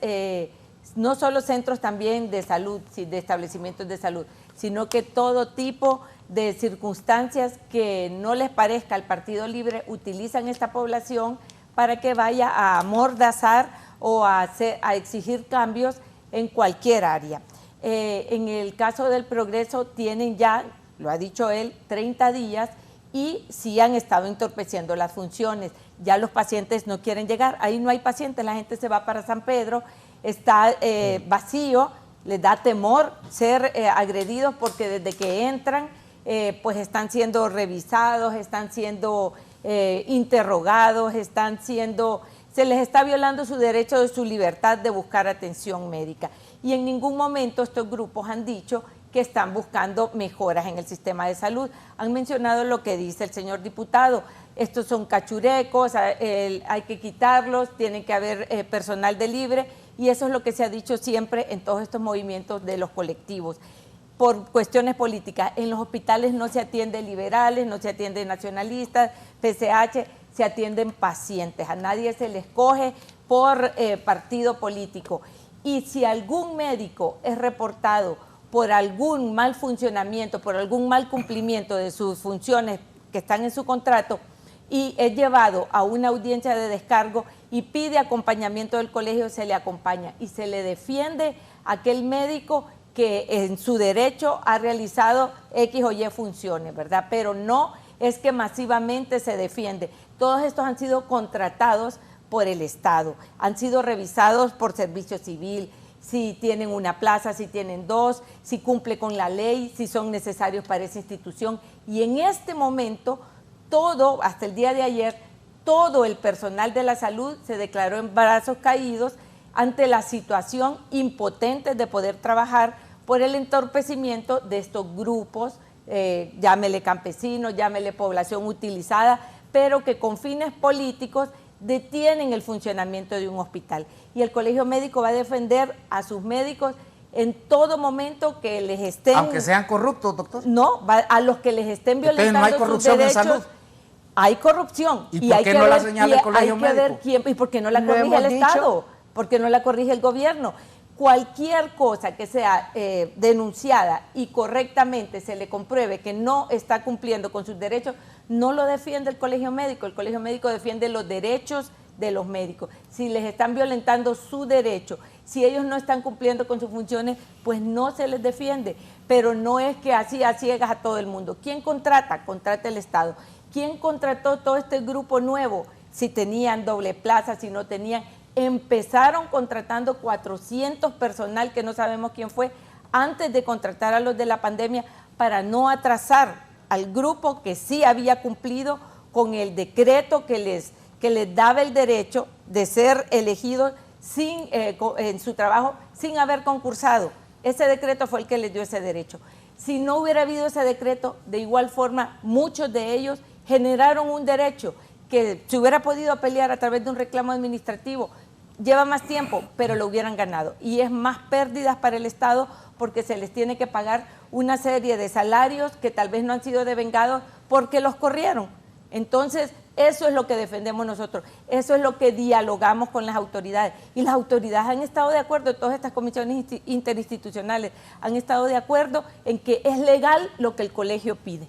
no solo centros también de salud, de establecimientos de salud, sino que todo tipo de circunstancias que no les parezca al Partido Libre utilizan esta población para que vaya a amordazar o a exigir cambios en cualquier área. En el caso del Progreso tienen ya, lo ha dicho él, 30 días y sí han estado entorpeciendo las funciones. Ya los pacientes no quieren llegar, ahí no hay pacientes, la gente se va para San Pedro, está vacío, les da temor ser agredidos porque desde que entran pues están siendo revisados, están siendo interrogados, se les está violando su derecho de su libertad de buscar atención médica. Y en ningún momento estos grupos han dicho que están buscando mejoras en el sistema de salud. Han mencionado lo que dice el señor diputado, estos son cachurecos, hay que quitarlos, tiene que haber personal de libre, y eso es lo que se ha dicho siempre en todos estos movimientos de los colectivos. Por cuestiones políticas, en los hospitales no se atienden liberales, no se atienden nacionalistas, PCH, se atienden pacientes, a nadie se les coge por partido político. Y si algún médico es reportado por algún mal funcionamiento, por algún mal cumplimiento de sus funciones que están en su contrato, y es llevado a una audiencia de descargo y pide acompañamiento del colegio, se le acompaña y se le defiende a aquel médico que en su derecho ha realizado X o Y funciones, ¿verdad? Pero no es que masivamente se defiende. Todos estos han sido contratados por el Estado, han sido revisados por Servicio Civil, si tienen una plaza, si tienen dos, si cumple con la ley, si son necesarios para esa institución. Y en este momento, todo, hasta el día de ayer, todo el personal de la salud se declaró en brazos caídos ante la situación impotente de poder trabajar por el entorpecimiento de estos grupos, llámele campesinos, llámele población utilizada, pero que con fines políticos detienen el funcionamiento de un hospital. Y el Colegio Médico va a defender a sus médicos en todo momento que les estén... Aunque sean corruptos, doctor. No, a los que les estén violentando no hay corrupción sus derechos. en salud. Hay corrupción. ¿Y por qué no la señala el Colegio Médico? ¿Y por qué no la corrige el Estado? ¿Por qué no la corrige el gobierno? Cualquier cosa que sea denunciada y correctamente se le compruebe que no está cumpliendo con sus derechos, no lo defiende el Colegio Médico. El Colegio Médico defiende los derechos de los médicos. Si les están violentando su derecho, si ellos no están cumpliendo con sus funciones, pues no se les defiende. Pero no es que así a ciegas a todo el mundo. ¿Quién contrata? Contrata el Estado. ¿Quién contrató todo este grupo nuevo? Si tenían doble plaza, si no tenían. Empezaron contratando 400 personal, que no sabemos quién fue, antes de contratar a los de la pandemia, para no atrasar al grupo que sí había cumplido con el decreto que les daba el derecho de ser elegidos en su trabajo sin haber concursado. Ese decreto fue el que les dio ese derecho. Si no hubiera habido ese decreto, de igual forma, muchos de ellos generaron un derecho que se hubiera podido pelear a través de un reclamo administrativo. Lleva más tiempo, pero lo hubieran ganado. Y es más pérdidas para el Estado porque se les tiene que pagar una serie de salarios que tal vez no han sido devengados porque los corrieron. Entonces, eso es lo que defendemos nosotros, eso es lo que dialogamos con las autoridades. Y las autoridades han estado de acuerdo, todas estas comisiones interinstitucionales han estado de acuerdo en que es legal lo que el colegio pide.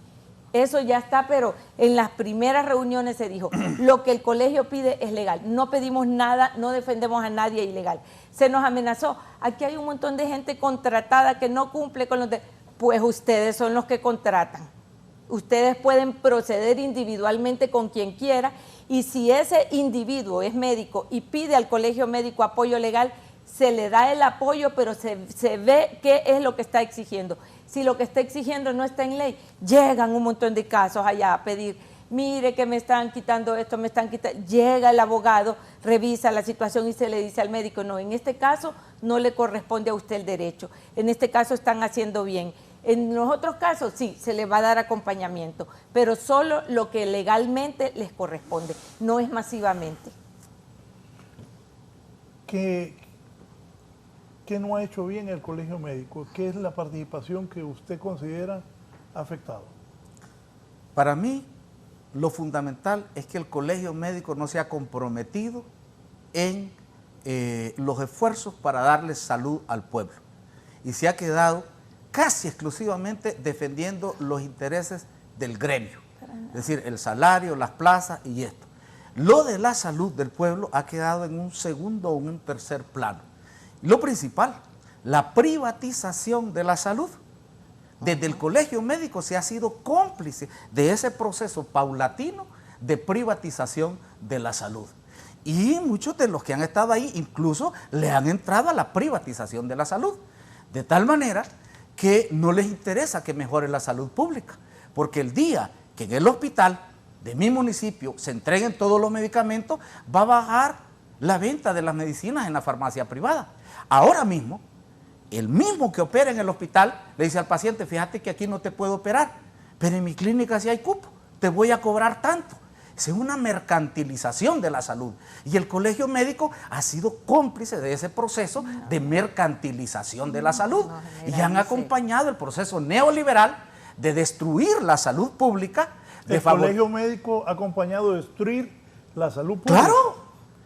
Eso ya está, pero en las primeras reuniones se dijo, lo que el colegio pide es legal, no pedimos nada, no defendemos a nadie ilegal. Se nos amenazó, aquí hay un montón de gente contratada que no cumple con los pues ustedes son los que contratan. Ustedes pueden proceder individualmente con quien quiera, y si ese individuo es médico y pide al Colegio Médico apoyo legal, se le da el apoyo, pero se ve qué es lo que está exigiendo. Si lo que está exigiendo no está en ley, llegan un montón de casos allá a pedir, mire que me están quitando esto, me están quitando. Llega el abogado, revisa la situación y se le dice al médico, no, en este caso no le corresponde a usted el derecho, en este caso están haciendo bien. En los otros casos sí, se les va a dar acompañamiento, pero solo lo que legalmente les corresponde, no es masivamente. ¿Qué no ha hecho bien el Colegio Médico? ¿Qué es la participación que usted considera afectado? Para mí, lo fundamental es que el Colegio Médico no se ha comprometido en los esfuerzos para darle salud al pueblo. Y se ha quedado casi exclusivamente defendiendo los intereses del gremio. Es decir, el salario, las plazas y esto. Lo de la salud del pueblo ha quedado en un segundo o en un tercer plano. Lo principal, la privatización de la salud. Desde el Colegio Médico se ha sido cómplice de ese proceso paulatino de privatización de la salud. Y muchos de los que han estado ahí incluso le han entrado a la privatización de la salud. De tal manera que no les interesa que mejore la salud pública. Porque el día que en el hospital de mi municipio se entreguen todos los medicamentos, va a bajar la venta de las medicinas en la farmacia privada. Ahora mismo, el mismo que opera en el hospital le dice al paciente, fíjate que aquí no te puedo operar, pero en mi clínica sí hay cupo, te voy a cobrar tanto. Es una mercantilización de la salud. Y el colegio médico ha sido cómplice de ese proceso de mercantilización de la salud. Y han acompañado el proceso neoliberal de destruir la salud pública. El colegio médico ha acompañado a destruir la salud pública.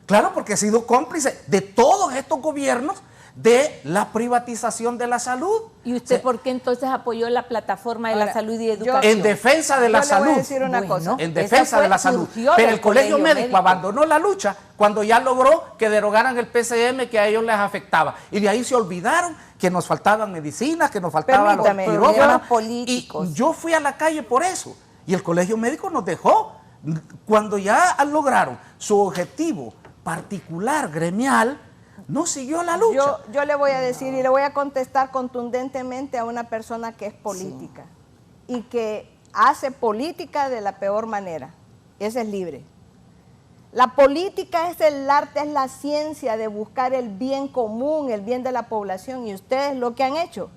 Claro, porque ha sido cómplice de todos estos gobiernos de la privatización de la salud. ¿Y usted por qué entonces apoyó la plataforma de la salud y educación? En defensa de la salud. Le voy a decir una cosa. En defensa de la salud. Pero el colegio médico abandonó la lucha cuando ya logró que derogaran el PCM que a ellos les afectaba. Y de ahí se olvidaron que nos faltaban medicinas, que nos faltaban los quirófanos. Y yo fui a la calle por eso. Y el colegio médico nos dejó. Cuando ya lograron su objetivo particular, gremial, no siguió la lucha. Yo le voy a decir y le voy a contestar contundentemente a una persona que es política y que hace política de la peor manera. Ese es libre. La política es el arte, es la ciencia de buscar el bien común, el bien de la población, y ustedes lo que han hecho,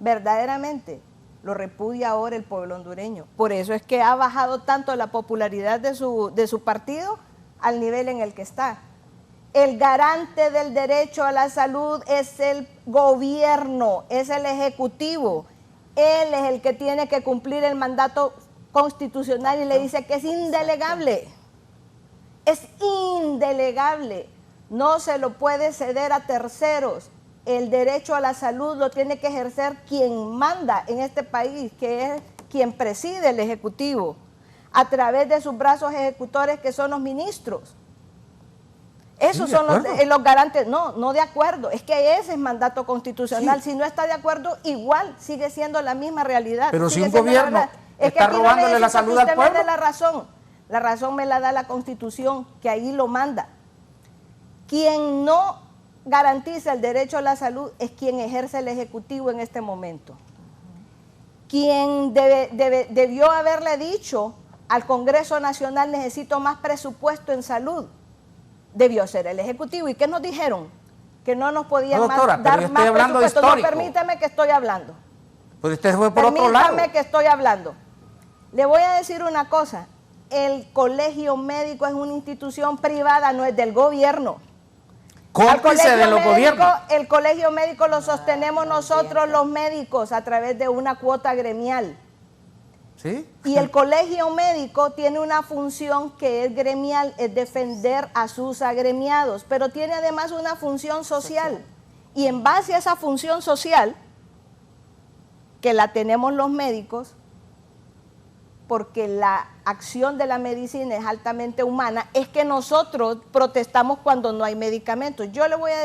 verdaderamente, lo repudia ahora el pueblo hondureño. Por eso es que ha bajado tanto la popularidad de su partido al nivel en el que está. El garante del derecho a la salud es el gobierno, es el ejecutivo. Él es el que tiene que cumplir el mandato constitucional y le dice que es indelegable. Es indelegable. No se lo puede ceder a terceros. El derecho a la salud lo tiene que ejercer quien manda en este país, que es quien preside el ejecutivo, a través de sus brazos ejecutores, que son los ministros. Esos son los garantes. No de acuerdo, es que ese es mandato constitucional. Si no está de acuerdo, igual sigue siendo la misma realidad. Pero si un gobierno está robándole la salud al pueblo. Me dé la razón me la da la Constitución, que ahí lo manda. Quien no garantiza el derecho a la salud es quien ejerce el Ejecutivo en este momento. Quien debió haberle dicho al Congreso Nacional, necesito más presupuesto en salud, debió ser el Ejecutivo. ¿Y qué nos dijeron? Que no nos podían dar más presupuesto. No, permítame que estoy hablando. Pues usted fue por otro lado. Permítame que estoy hablando. Le voy a decir una cosa. El colegio médico es una institución privada, no es del gobierno. Cómplice de los gobiernos. El colegio médico lo sostenemos nosotros los médicos a través de una cuota gremial. ¿Sí? Y el colegio médico tiene una función que es gremial, es defender a sus agremiados, pero tiene además una función social. Y en base a esa función social, que la tenemos los médicos, porque la acción de la medicina es altamente humana, es que nosotros protestamos cuando no hay medicamentos. Yo le voy a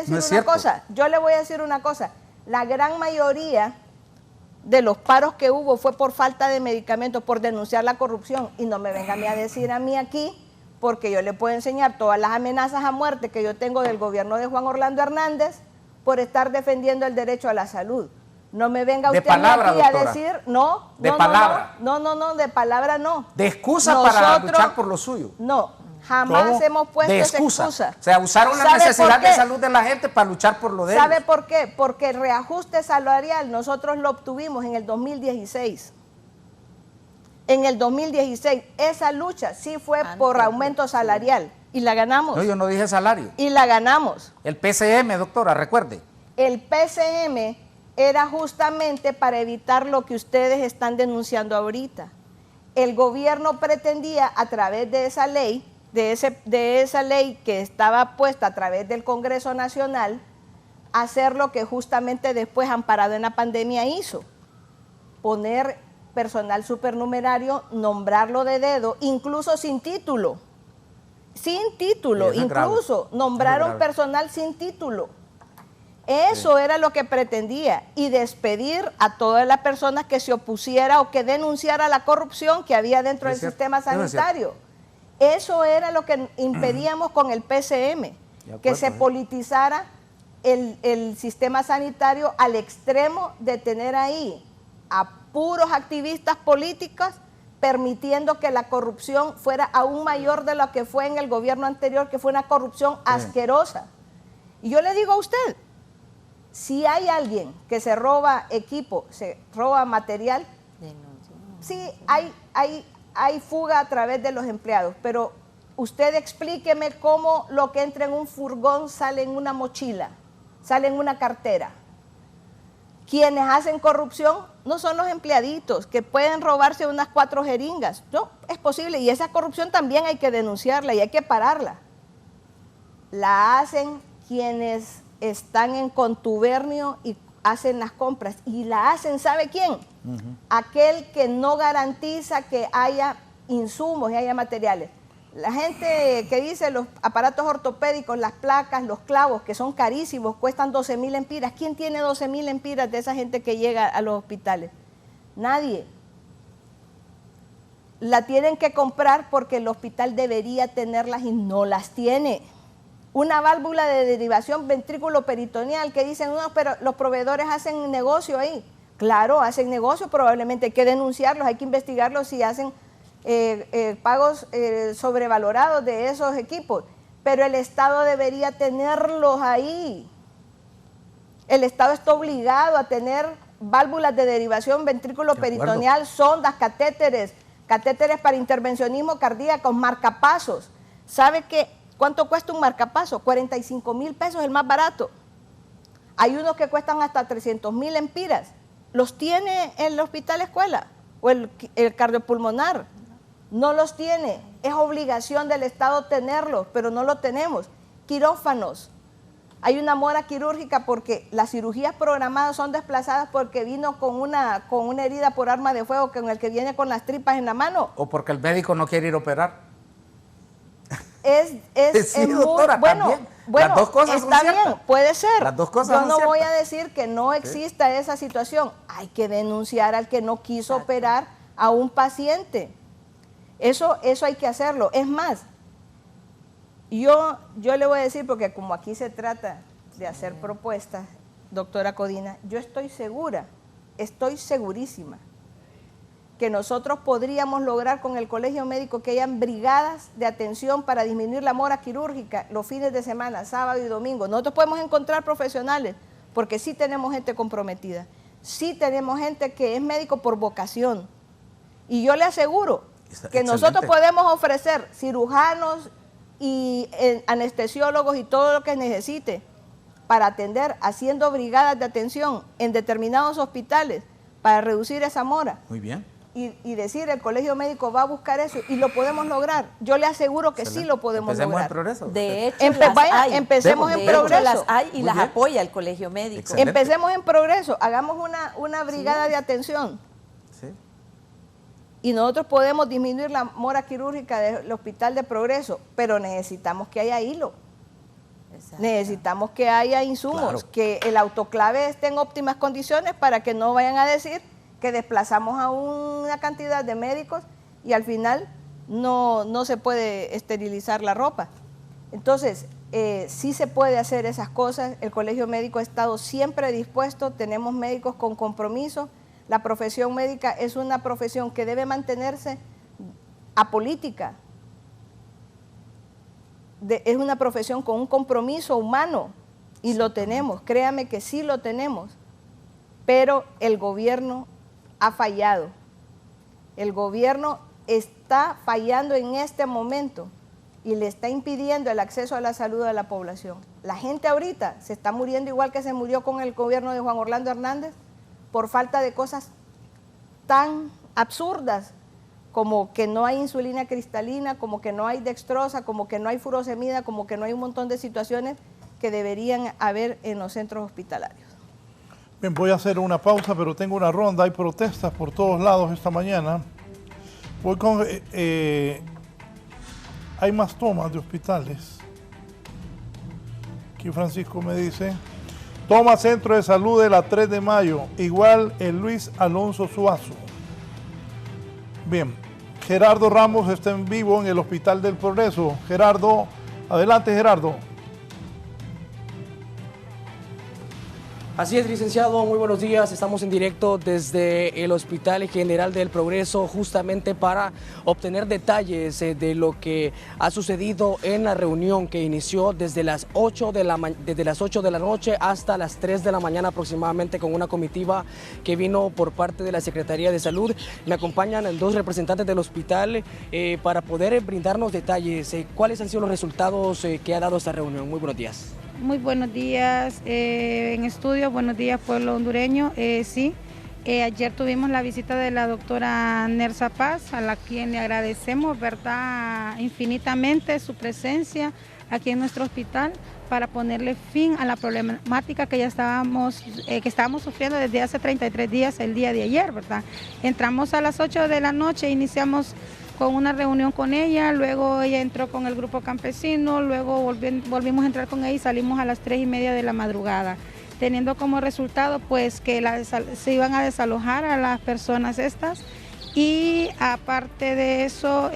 decir una cosa, la gran mayoría de los paros que hubo fue por falta de medicamentos, por denunciar la corrupción, y no me venga a decir a mí aquí, porque yo le puedo enseñar todas las amenazas a muerte que yo tengo del gobierno de Juan Orlando Hernández por estar defendiendo el derecho a la salud. No me venga usted aquí a decir, de palabra no. De excusa para luchar por lo suyo. No, jamás hemos puesto esa excusa. O sea, usaron la necesidad de salud de la gente para luchar por lo de ellos. ¿Sabe por qué? Porque el reajuste salarial nosotros lo obtuvimos en el 2016. En el 2016, esa lucha sí fue por aumento salarial y la ganamos. No, yo no dije salario. Y la ganamos. El PCM, doctora, recuerde. El PCM era justamente para evitar lo que ustedes están denunciando ahorita. El gobierno pretendía, a través de esa ley, de esa ley que estaba puesta a través del Congreso Nacional, hacer lo que justamente después, amparado en la pandemia, hizo. Poner personal supernumerario, nombrarlo de dedo, incluso sin título. Sin título, incluso nombraron personal sin título. Eso era lo que pretendía, y despedir a todas las personas que se opusiera o que denunciara la corrupción que había dentro del sistema sanitario. Eso era lo que impedíamos con el PCM, que se politizara el sistema sanitario al extremo de tener ahí a puros activistas políticos permitiendo que la corrupción fuera aún mayor de lo que fue en el gobierno anterior, que fue una corrupción asquerosa. Y yo le digo a usted, Si hay alguien que se roba equipo, se roba material, sí, hay fuga a través de los empleados, pero usted explíqueme cómo lo que entra en un furgón sale en una mochila, sale en una cartera. Quienes hacen corrupción no son los empleaditos que pueden robarse unas 4 jeringas. No, es posible, y esa corrupción también hay que denunciarla y hay que pararla. La hacen quienes están en contubernio y hacen las compras. Y la hacen, ¿sabe quién? Aquel que no garantiza que haya insumos y haya materiales. La gente que dice los aparatos ortopédicos, las placas, los clavos, que son carísimos, cuestan 12.000 empiras. ¿Quién tiene 12.000 empiras de esa gente que llega a los hospitales? Nadie. La tienen que comprar porque el hospital debería tenerlas y no las tiene. Una válvula de derivación ventrículo-peritoneal que dicen, no, pero los proveedores hacen negocio ahí. Claro, hacen negocio, probablemente hay que denunciarlos, hay que investigarlos si hacen pagos sobrevalorados de esos equipos, pero el Estado debería tenerlos ahí. El Estado está obligado a tener válvulas de derivación ventrículo-peritoneal, sondas, catéteres para intervencionismo cardíaco, marcapasos. ¿Sabe cuánto cuesta un marcapaso? 45.000 pesos, el más barato. Hay unos que cuestan hasta 300.000 empiras. ¿Los tiene el hospital escuela o el cardiopulmonar? No los tiene, es obligación del Estado tenerlos, pero no lo tenemos. Quirófanos, hay una mora quirúrgica porque las cirugías programadas son desplazadas porque vino con una herida por arma de fuego, con el que viene con las tripas en la mano. O porque el médico no quiere ir a operar. Sí, doctora, bueno, las dos cosas está son bien, puede ser. Las dos cosas Yo no son voy ciertas. a decir que no exista esa situación. Hay que denunciar al que no quiso operar a un paciente. Eso hay que hacerlo. Es más, yo le voy a decir, porque como aquí se trata de hacer propuestas, doctora Codina, yo estoy segura, estoy segurísima, que nosotros podríamos lograr con el Colegio Médico que hayan brigadas de atención para disminuir la mora quirúrgica los fines de semana, sábado y domingo. Nosotros podemos encontrar profesionales, porque sí tenemos gente comprometida, sí tenemos gente que es médico por vocación, y yo le aseguro que nosotros podemos ofrecer cirujanos y anestesiólogos y todo lo que necesite para atender, haciendo brigadas de atención en determinados hospitales para reducir esa mora. Muy bien. Y decir, el Colegio Médico va a buscar eso y lo podemos lograr. Yo le aseguro que sí lo podemos lograr. Empecemos en progreso. De hecho, empecemos en progreso. Las hay y Muy las bien. apoya el Colegio Médico. Excelente. Empecemos en progreso, hagamos una brigada de atención. Sí. Y nosotros podemos disminuir la mora quirúrgica del Hospital de Progreso, pero necesitamos que haya hilo. Exacto. Necesitamos que haya insumos, Claro. que el autoclave esté en óptimas condiciones para que no vayan a decir que desplazamos a una cantidad de médicos y al final no se puede esterilizar la ropa. Entonces, sí se puede hacer esas cosas. El Colegio Médico ha estado siempre dispuesto, tenemos médicos con compromiso. La profesión médica es una profesión que debe mantenerse apolítica. Es una profesión con un compromiso humano y lo tenemos, créame que sí lo tenemos, pero el gobierno ha fallado. El gobierno está fallando en este momento y le está impidiendo el acceso a la salud a la población. La gente ahorita se está muriendo igual que se murió con el gobierno de Juan Orlando Hernández por falta de cosas tan absurdas como que no hay insulina cristalina, como que no hay dextrosa, como que no hay furosemida, como que no hay un montón de situaciones que deberían haber en los centros hospitalarios. Bien, voy a hacer una pausa, pero tengo una ronda. Hay protestas por todos lados esta mañana. Voy con... hay más tomas de hospitales. Aquí Francisco me dice... Toma Centro de Salud de la 3 de mayo, igual el Luis Alonso Suazo. Bien, Gerardo Ramos está en vivo en el Hospital del Progreso. Gerardo, adelante Gerardo. Así es, licenciado, muy buenos días. Estamos en directo desde el Hospital General del Progreso justamente para obtener detalles de lo que ha sucedido en la reunión que inició desde las 8 de la noche hasta las 3 de la mañana aproximadamente, con una comitiva que vino por parte de la Secretaría de Salud. Me acompañan dos representantes del hospital para poder brindarnos detalles. ¿Cuáles han sido los resultados que ha dado esta reunión? Muy buenos días. Muy buenos días en estudio, buenos días pueblo hondureño. Ayer tuvimos la visita de la doctora Nersa Paz, a la quien le agradecemos, ¿verdad?, infinitamente su presencia aquí en nuestro hospital para ponerle fin a la problemática que ya estábamos sufriendo desde hace 33 días, el día de ayer, ¿verdad? Entramos a las 8 de la noche, iniciamos con una reunión con ella, luego ella entró con el grupo campesino, luego volvimos a entrar con ella y salimos a las 3:30 de la madrugada, teniendo como resultado pues que se iban a desalojar a las personas estas, y aparte de eso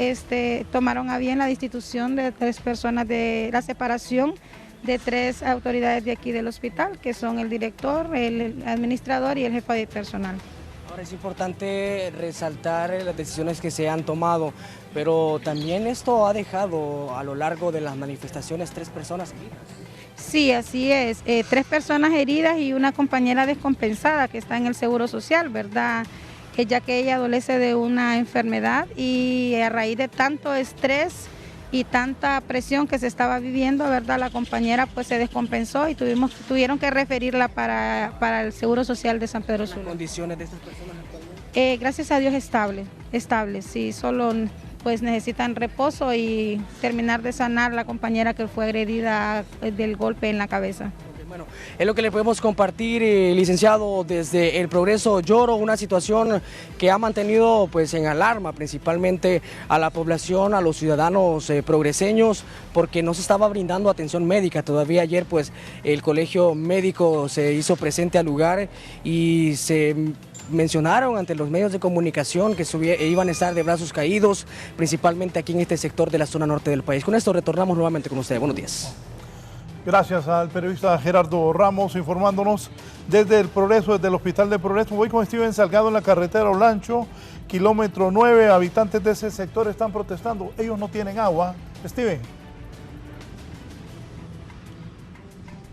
tomaron a bien la destitución de 3 personas, de la separación de 3 autoridades de aquí del hospital, que son el director, el administrador y el jefe de personal. Ahora es importante resaltar las decisiones que se han tomado, pero también esto ha dejado a lo largo de las manifestaciones 3 personas heridas. Sí, así es, 3 personas heridas y una compañera descompensada que está en el Seguro Social, ¿verdad? Ya que ella adolece de una enfermedad y a raíz de tanto estrés y tanta presión que se estaba viviendo, ¿verdad?, la compañera pues se descompensó y tuvieron que referirla para el Seguro Social de San Pedro Sula. ¿Las condiciones de estas personas actualmente? Gracias a Dios estable, sí, solo pues necesitan reposo y terminar de sanar la compañera que fue agredida del golpe en la cabeza. Bueno, es lo que le podemos compartir, licenciado, desde el Progreso Lloro, una situación que ha mantenido pues en alarma principalmente a la población, a los ciudadanos progreseños, porque no se estaba brindando atención médica. Todavía ayer pues el colegio médico se hizo presente al lugar y se mencionaron ante los medios de comunicación que iban a estar de brazos caídos, principalmente aquí en este sector de la zona norte del país. Con esto retornamos nuevamente con ustedes. Buenos días. Gracias al periodista Gerardo Ramos informándonos desde el Progreso, desde el Hospital de Progreso. Voy con Steven Salgado en la carretera Olancho, kilómetro 9. Habitantes de ese sector están protestando. Ellos no tienen agua. Steven.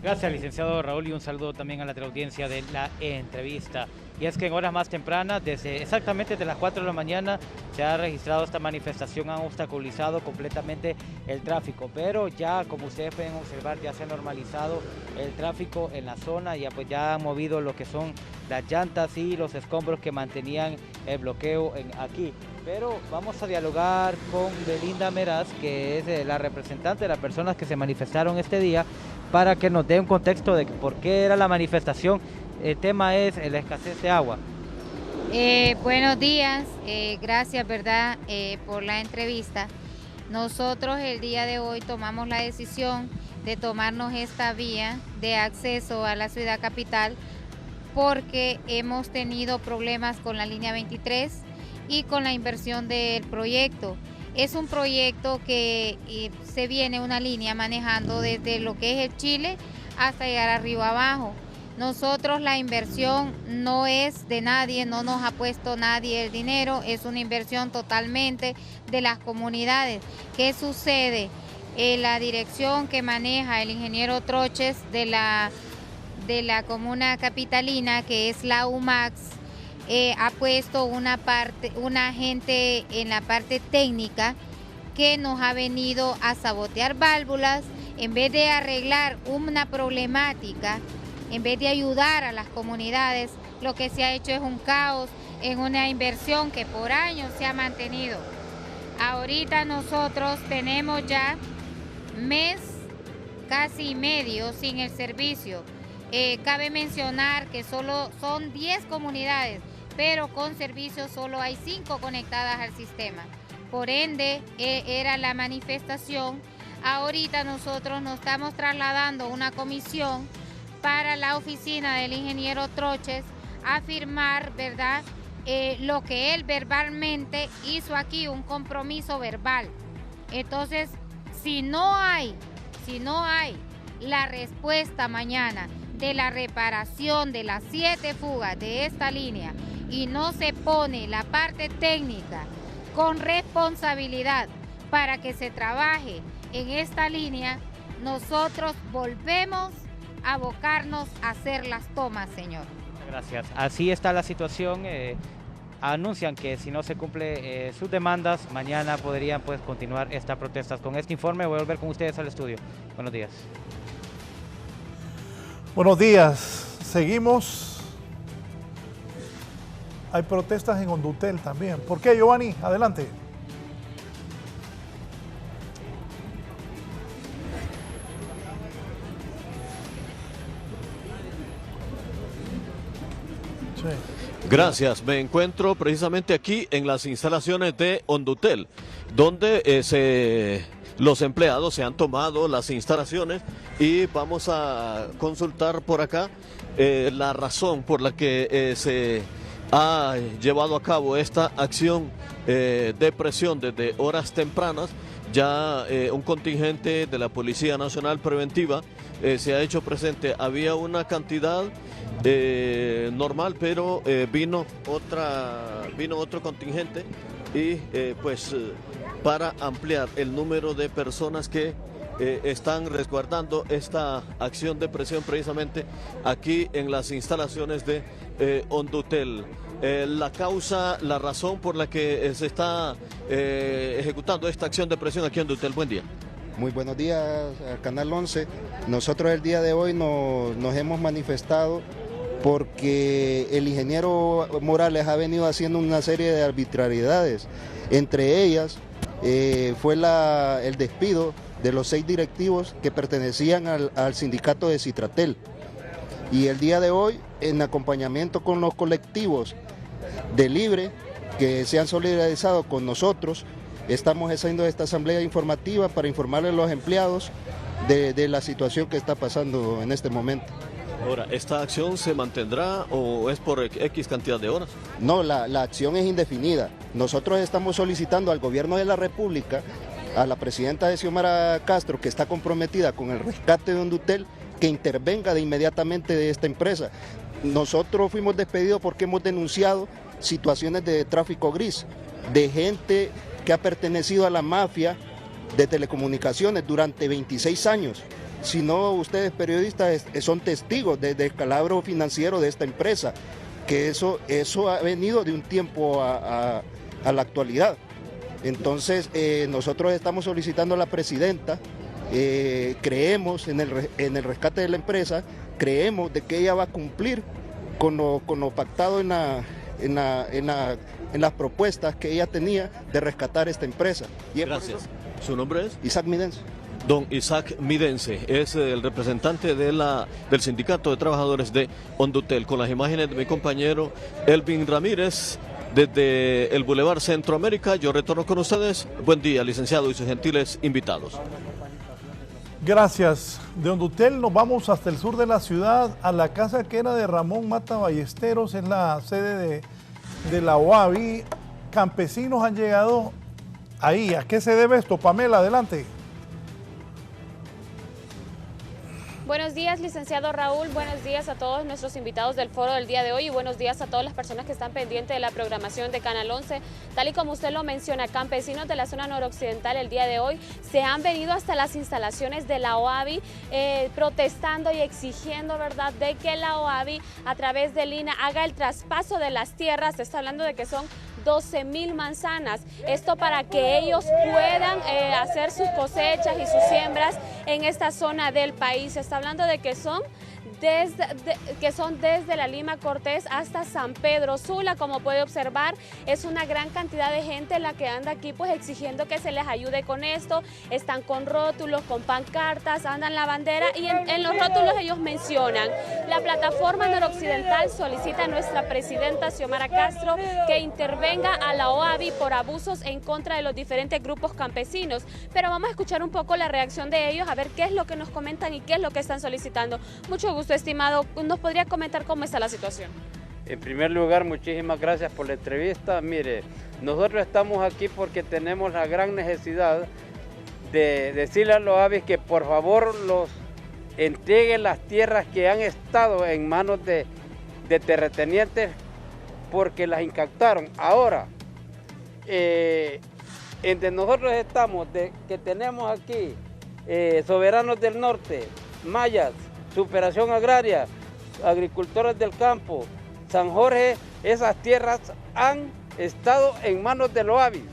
Gracias, licenciado Raúl, y un saludo también a la teleaudiencia de la entrevista. Y es que en horas más tempranas, exactamente desde las 4 de la mañana, se ha registrado esta manifestación, han obstaculizado completamente el tráfico, pero ya, como ustedes pueden observar, ya se ha normalizado el tráfico en la zona, ya han movido lo que son las llantas y los escombros que mantenían el bloqueo aquí. Pero vamos a dialogar con Belinda Meraz, que es la representante de las personas que se manifestaron este día, para que nos dé un contexto de por qué era la manifestación. El tema es la escasez de agua. Buenos días, gracias, ¿verdad?, por la entrevista. Nosotros el día de hoy tomamos la decisión de tomarnos esta vía de acceso a la ciudad capital porque hemos tenido problemas con la línea 23 y con la inversión del proyecto. Es un proyecto que se viene una línea manejando desde lo que es el Chile hasta llegar arriba abajo. Nosotros la inversión no es de nadie, no nos ha puesto nadie el dinero, es una inversión totalmente de las comunidades. ¿Qué sucede? La dirección que maneja el ingeniero Troches de la comuna capitalina, que es la UMAX, ha puesto una gente en la parte técnica que nos ha venido a sabotear válvulas en vez de arreglar una problemática. En vez de ayudar a las comunidades, lo que se ha hecho es un caos en una inversión que por años se ha mantenido. Ahorita nosotros tenemos ya mes casi medio sin el servicio. Cabe mencionar que solo son 10 comunidades, pero con servicio solo hay 5 conectadas al sistema. Por ende, era la manifestación. Ahorita nosotros nos estamos trasladando una comisión para la oficina del ingeniero Troches a firmar, ¿verdad?, lo que él verbalmente hizo aquí, un compromiso verbal. Entonces, si no hay la respuesta mañana de la reparación de las 7 fugas de esta línea y no se pone la parte técnica con responsabilidad para que se trabaje en esta línea, nosotros volvemos a abocarnos a hacer las tomas, señor. Gracias. Así está la situación. Anuncian que si no se cumple sus demandas, mañana podrían pues continuar estas protestas. Con este informe voy a volver con ustedes al estudio. Buenos días. Buenos días. Seguimos. Hay protestas en Hondutel también. ¿Por qué, Giovanni? Adelante. Gracias, me encuentro precisamente aquí en las instalaciones de Hondutel, donde los empleados se han tomado las instalaciones y vamos a consultar por acá la razón por la que se ha llevado a cabo esta acción de presión desde horas tempranas. Ya un contingente de la Policía Nacional Preventiva se ha hecho presente. Había una cantidad normal, pero vino otro contingente y para ampliar el número de personas que están resguardando esta acción de presión precisamente aquí en las instalaciones de Hondutel. La causa, la razón por la que se está ejecutando esta acción de presión aquí en Hondutel. Buen día. Muy buenos días al Canal 11. Nosotros el día de hoy nos hemos manifestado porque el ingeniero Morales ha venido haciendo una serie de arbitrariedades. Entre ellas fue el despido de los 6 directivos que pertenecían al sindicato de Citratel. Y el día de hoy, en acompañamiento con los colectivos de Libre que se han solidarizado con nosotros, estamos haciendo esta asamblea informativa para informarle a los empleados de la situación que está pasando en este momento. Ahora, ¿esta acción se mantendrá o es por X cantidad de horas? No, la acción es indefinida. Nosotros estamos solicitando al gobierno de la República, a la presidenta Xiomara Castro, que está comprometida con el rescate de Hondutel, que intervenga de inmediatamente de esta empresa. Nosotros fuimos despedidos porque hemos denunciado situaciones de tráfico gris, de gente que ha pertenecido a la mafia de telecomunicaciones durante 26 años. Si no, ustedes periodistas son testigos del descalabro financiero de esta empresa, que eso ha venido de un tiempo a la actualidad. Entonces, nosotros estamos solicitando a la presidenta, creemos en el rescate de la empresa, creemos de que ella va a cumplir con lo pactado en las propuestas que ella tenía de rescatar esta empresa. Gracias. ¿Su nombre es? Isaac Midense. Don Isaac Midense es el representante del Sindicato de Trabajadores de Hondutel, con las imágenes de mi compañero Elvin Ramírez desde el Boulevard Centroamérica. Yo retorno con ustedes. Buen día, licenciado y sus gentiles invitados. Gracias. De Hondutel nos vamos hasta el sur de la ciudad, a la casa que era de Ramón Mata Ballesteros, es la sede de la OAVI. Campesinos han llegado ahí. ¿A qué se debe esto? Pamela, adelante. Buenos días, licenciado Raúl. Buenos días a todos nuestros invitados del foro del día de hoy y buenos días a todas las personas que están pendientes de la programación de Canal 11. Tal y como usted lo menciona, campesinos de la zona noroccidental el día de hoy se han venido hasta las instalaciones de la OAVI protestando y exigiendo, ¿verdad?, de que la OAVI a través del INA haga el traspaso de las tierras. Se está hablando de que son 12,000 manzanas, esto para que ellos puedan hacer sus cosechas y sus siembras en esta zona del país. Se está hablando de que son desde la Lima Cortés hasta San Pedro Sula. Como puede observar, es una gran cantidad de gente la que anda aquí pues exigiendo que se les ayude con esto. Están con rótulos, con pancartas, andan la bandera y en los rótulos ellos mencionan: la plataforma noroccidental solicita a nuestra presidenta Xiomara Castro que intervenga a la OAVI por abusos en contra de los diferentes grupos campesinos. Pero vamos a escuchar un poco la reacción de ellos, a ver qué es lo que nos comentan y qué es lo que están solicitando. Mucho gusto, estimado. ¿Nos podría comentar cómo está la situación? En primer lugar, muchísimas gracias por la entrevista. Mire, nosotros estamos aquí porque tenemos la gran necesidad de decirle a los avis que por favor entregue las tierras que han estado en manos de terratenientes porque las incautaron. Ahora, entre nosotros estamos, que tenemos aquí Soberanos del Norte, Mayas, Superación Agraria, Agricultores del Campo, San Jorge, esas tierras han estado en manos de Loavi,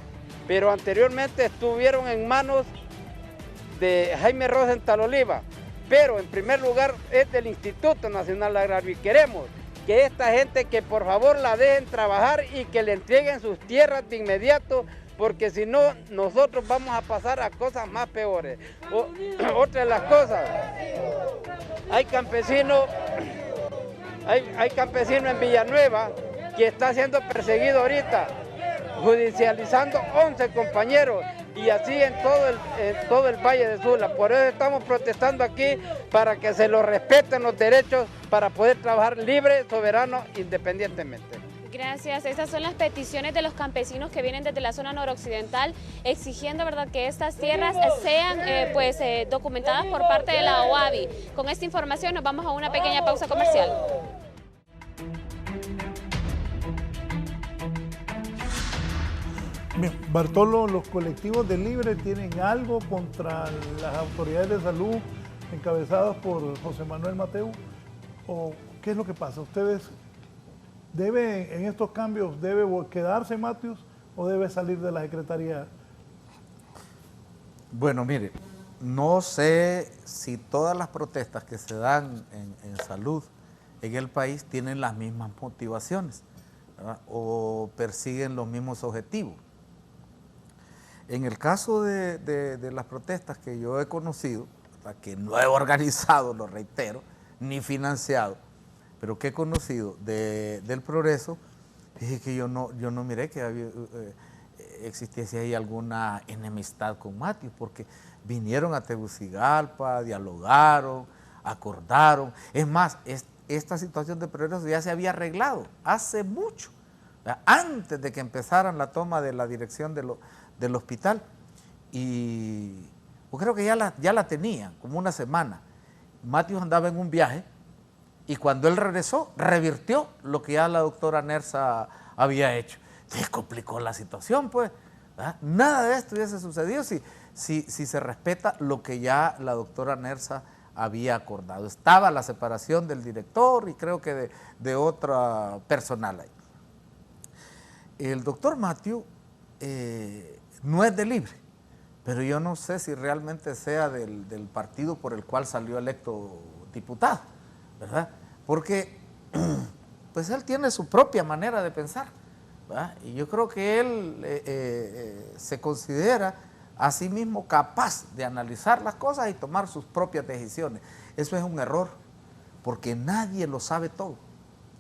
pero anteriormente estuvieron en manos de Jaime Rosenthal Oliva, pero en primer lugar es del Instituto Nacional Agrario y queremos que esta gente que por favor la dejen trabajar y que le entreguen sus tierras de inmediato, porque si no nosotros vamos a pasar a cosas más peores. Otra de las cosas, hay campesinos en Villanueva que está siendo perseguido ahorita, judicializando 11 compañeros y así en todo el Valle de Sula. Por eso estamos protestando aquí para que se los respeten los derechos para poder trabajar libre, soberano, independientemente. Gracias. Estas son las peticiones de los campesinos que vienen desde la zona noroccidental exigiendo, ¿verdad?, que estas tierras sean documentadas por parte de la OAVI. Con esta información nos vamos a una pequeña pausa comercial. Bien, Bartolo, los colectivos de Libre tienen algo contra las autoridades de salud encabezadas por José Manuel Mateu, o qué es lo que pasa. ¿Ustedes en estos cambios debe quedarse Matthews o debe salir de la Secretaría? Bueno, mire, no sé si todas las protestas que se dan en salud en el país tienen las mismas motivaciones, ¿verdad?, o persiguen los mismos objetivos. En el caso de las protestas que yo he conocido, que no he organizado, lo reitero, ni financiado, pero que he conocido del Progreso, dije que yo no miré que existiese ahí alguna enemistad con Matthews, porque vinieron a Tegucigalpa, dialogaron, acordaron. Es más, esta situación de Progreso ya se había arreglado hace mucho, ¿verdad?, antes de que empezaran la toma de la dirección del hospital, y yo creo que ya la tenían, como una semana. Matthews andaba en un viaje, y cuando él regresó, revirtió lo que ya la doctora Nersa había hecho. Se complicó la situación, pues, ¿verdad? Nada de esto hubiese sucedido si se respeta lo que ya la doctora Nersa había acordado. Estaba la separación del director y creo que de otra personal ahí. El doctor Matthews no es de Libre, pero yo no sé si realmente sea del partido por el cual salió electo diputado, ¿verdad? Porque pues él tiene su propia manera de pensar, ¿verdad? Y yo creo que él se considera a sí mismo capaz de analizar las cosas y tomar sus propias decisiones. Eso es un error, porque nadie lo sabe todo.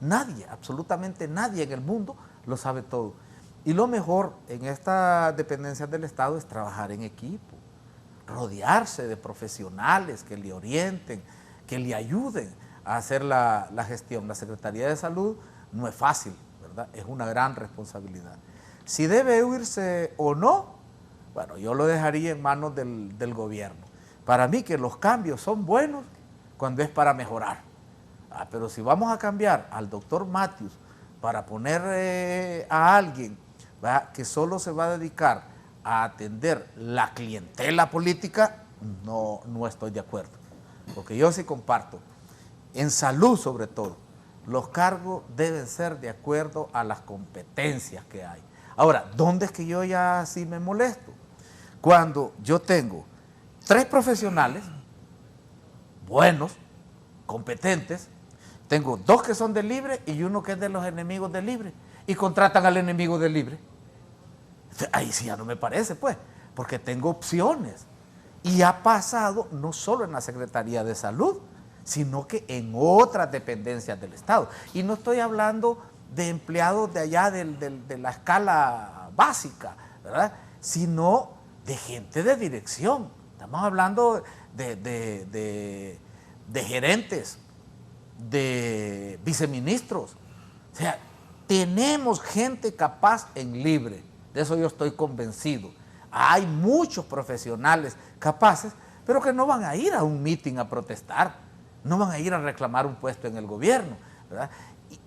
Nadie, absolutamente nadie en el mundo lo sabe todo. Y lo mejor en estas dependencias del Estado es trabajar en equipo, rodearse de profesionales que le orienten, que le ayuden a hacer la gestión. La Secretaría de Salud no es fácil, ¿verdad? Es una gran responsabilidad. Si debe huirse o no, bueno, yo lo dejaría en manos del gobierno. Para mí que los cambios son buenos cuando es para mejorar. Pero si vamos a cambiar al doctor Matthews para poner a alguien, ¿verdad?, que solo se va a dedicar a atender la clientela política, no estoy de acuerdo. Porque yo sí comparto, en salud sobre todo, los cargos deben ser de acuerdo a las competencias que hay. Ahora, ¿dónde es que yo ya sí me molesto? Cuando yo tengo 3 profesionales buenos, competentes, tengo 2 que son de Libre y 1 que es de los enemigos de Libre, y contratan al enemigo de Libre. Ahí sí ya no me parece, pues, porque tengo opciones. Y ha pasado no solo en la Secretaría de Salud, sino que en otras dependencias del Estado. Y no estoy hablando de empleados de allá de la escala básica, ¿verdad?, sino de gente de dirección. Estamos hablando de gerentes, de viceministros. O sea, tenemos gente capaz en Libre, de eso yo estoy convencido. Hay muchos profesionales capaces, pero que no van a ir a un mitin a protestar, no van a ir a reclamar un puesto en el gobierno, ¿verdad?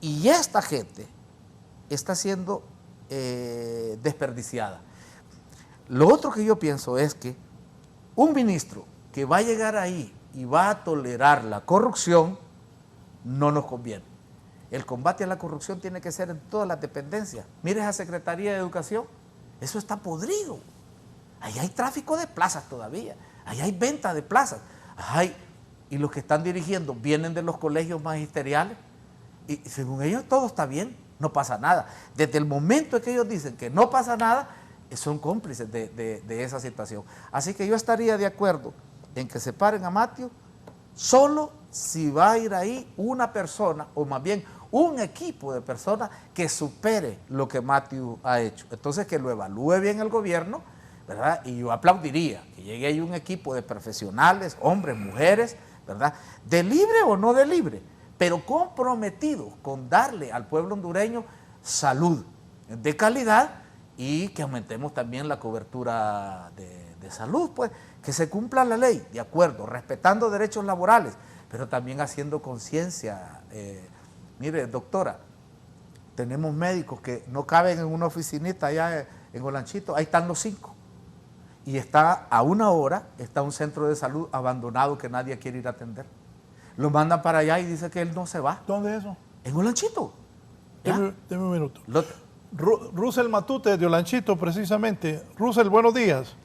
Y esta gente está siendo desperdiciada. Lo otro que yo pienso es que un ministro que va a llegar ahí y va a tolerar la corrupción no nos conviene. El combate a la corrupción tiene que ser en todas las dependencias. Mire esa Secretaría de Educación, eso está podrido. Ahí hay tráfico de plazas todavía, ahí hay venta de plazas. Y los que están dirigiendo vienen de los colegios magisteriales y según ellos todo está bien, no pasa nada. Desde el momento en que ellos dicen que no pasa nada, son cómplices de esa situación. Así que yo estaría de acuerdo en que separen a Matthew solo si va a ir ahí una persona, o más bien un equipo de personas que supere lo que Matthew ha hecho. Entonces que lo evalúe bien el gobierno, ¿verdad? Y yo aplaudiría que llegue ahí un equipo de profesionales, hombres, mujeres, ¿verdad? De libre o no de libre, pero comprometidos con darle al pueblo hondureño salud de calidad y que aumentemos también la cobertura de salud, pues, que se cumpla la ley, de acuerdo, respetando derechos laborales, pero también haciendo conciencia. Mire, doctora, tenemos médicos que no caben en una oficinita allá en Olanchito, ahí están los 5. Y está a 1 hora, está un centro de salud abandonado que nadie quiere ir a atender. Lo mandan para allá y dice que él no se va. ¿Dónde es eso? En Olanchito. Deme un minuto. Russell Matute de Olanchito, precisamente. Russell, buenos días.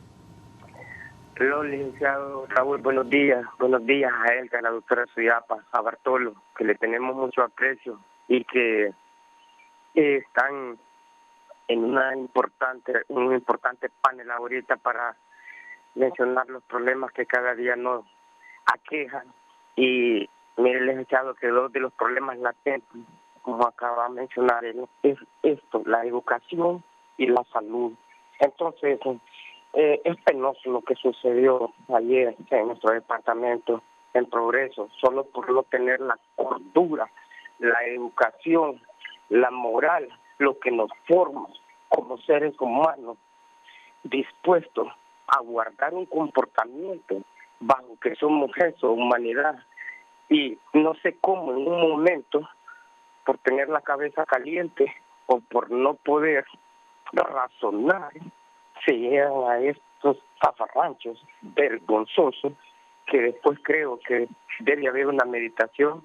Hola, licenciado Raúl, buenos días. Buenos días a Elga, a la doctora Suyapa, a Bartolo, que le tenemos mucho aprecio y que están en un importante panel ahorita para mencionar los problemas que cada día nos aquejan. Y mire, licenciado, que 2 de los problemas latentes, como acaba de mencionar él, es esto, la educación y la salud. Entonces, es penoso lo que sucedió ayer en nuestro departamento en Progreso, solo por no tener la cordura, la educación, la moral, lo que nos forma como seres humanos, dispuestos a guardar un comportamiento bajo que somos eso, humanidad. Y no sé cómo en un momento, por tener la cabeza caliente o por no poder razonar, se llegan a estos zafarranchos vergonzosos que después creo que debe haber una meditación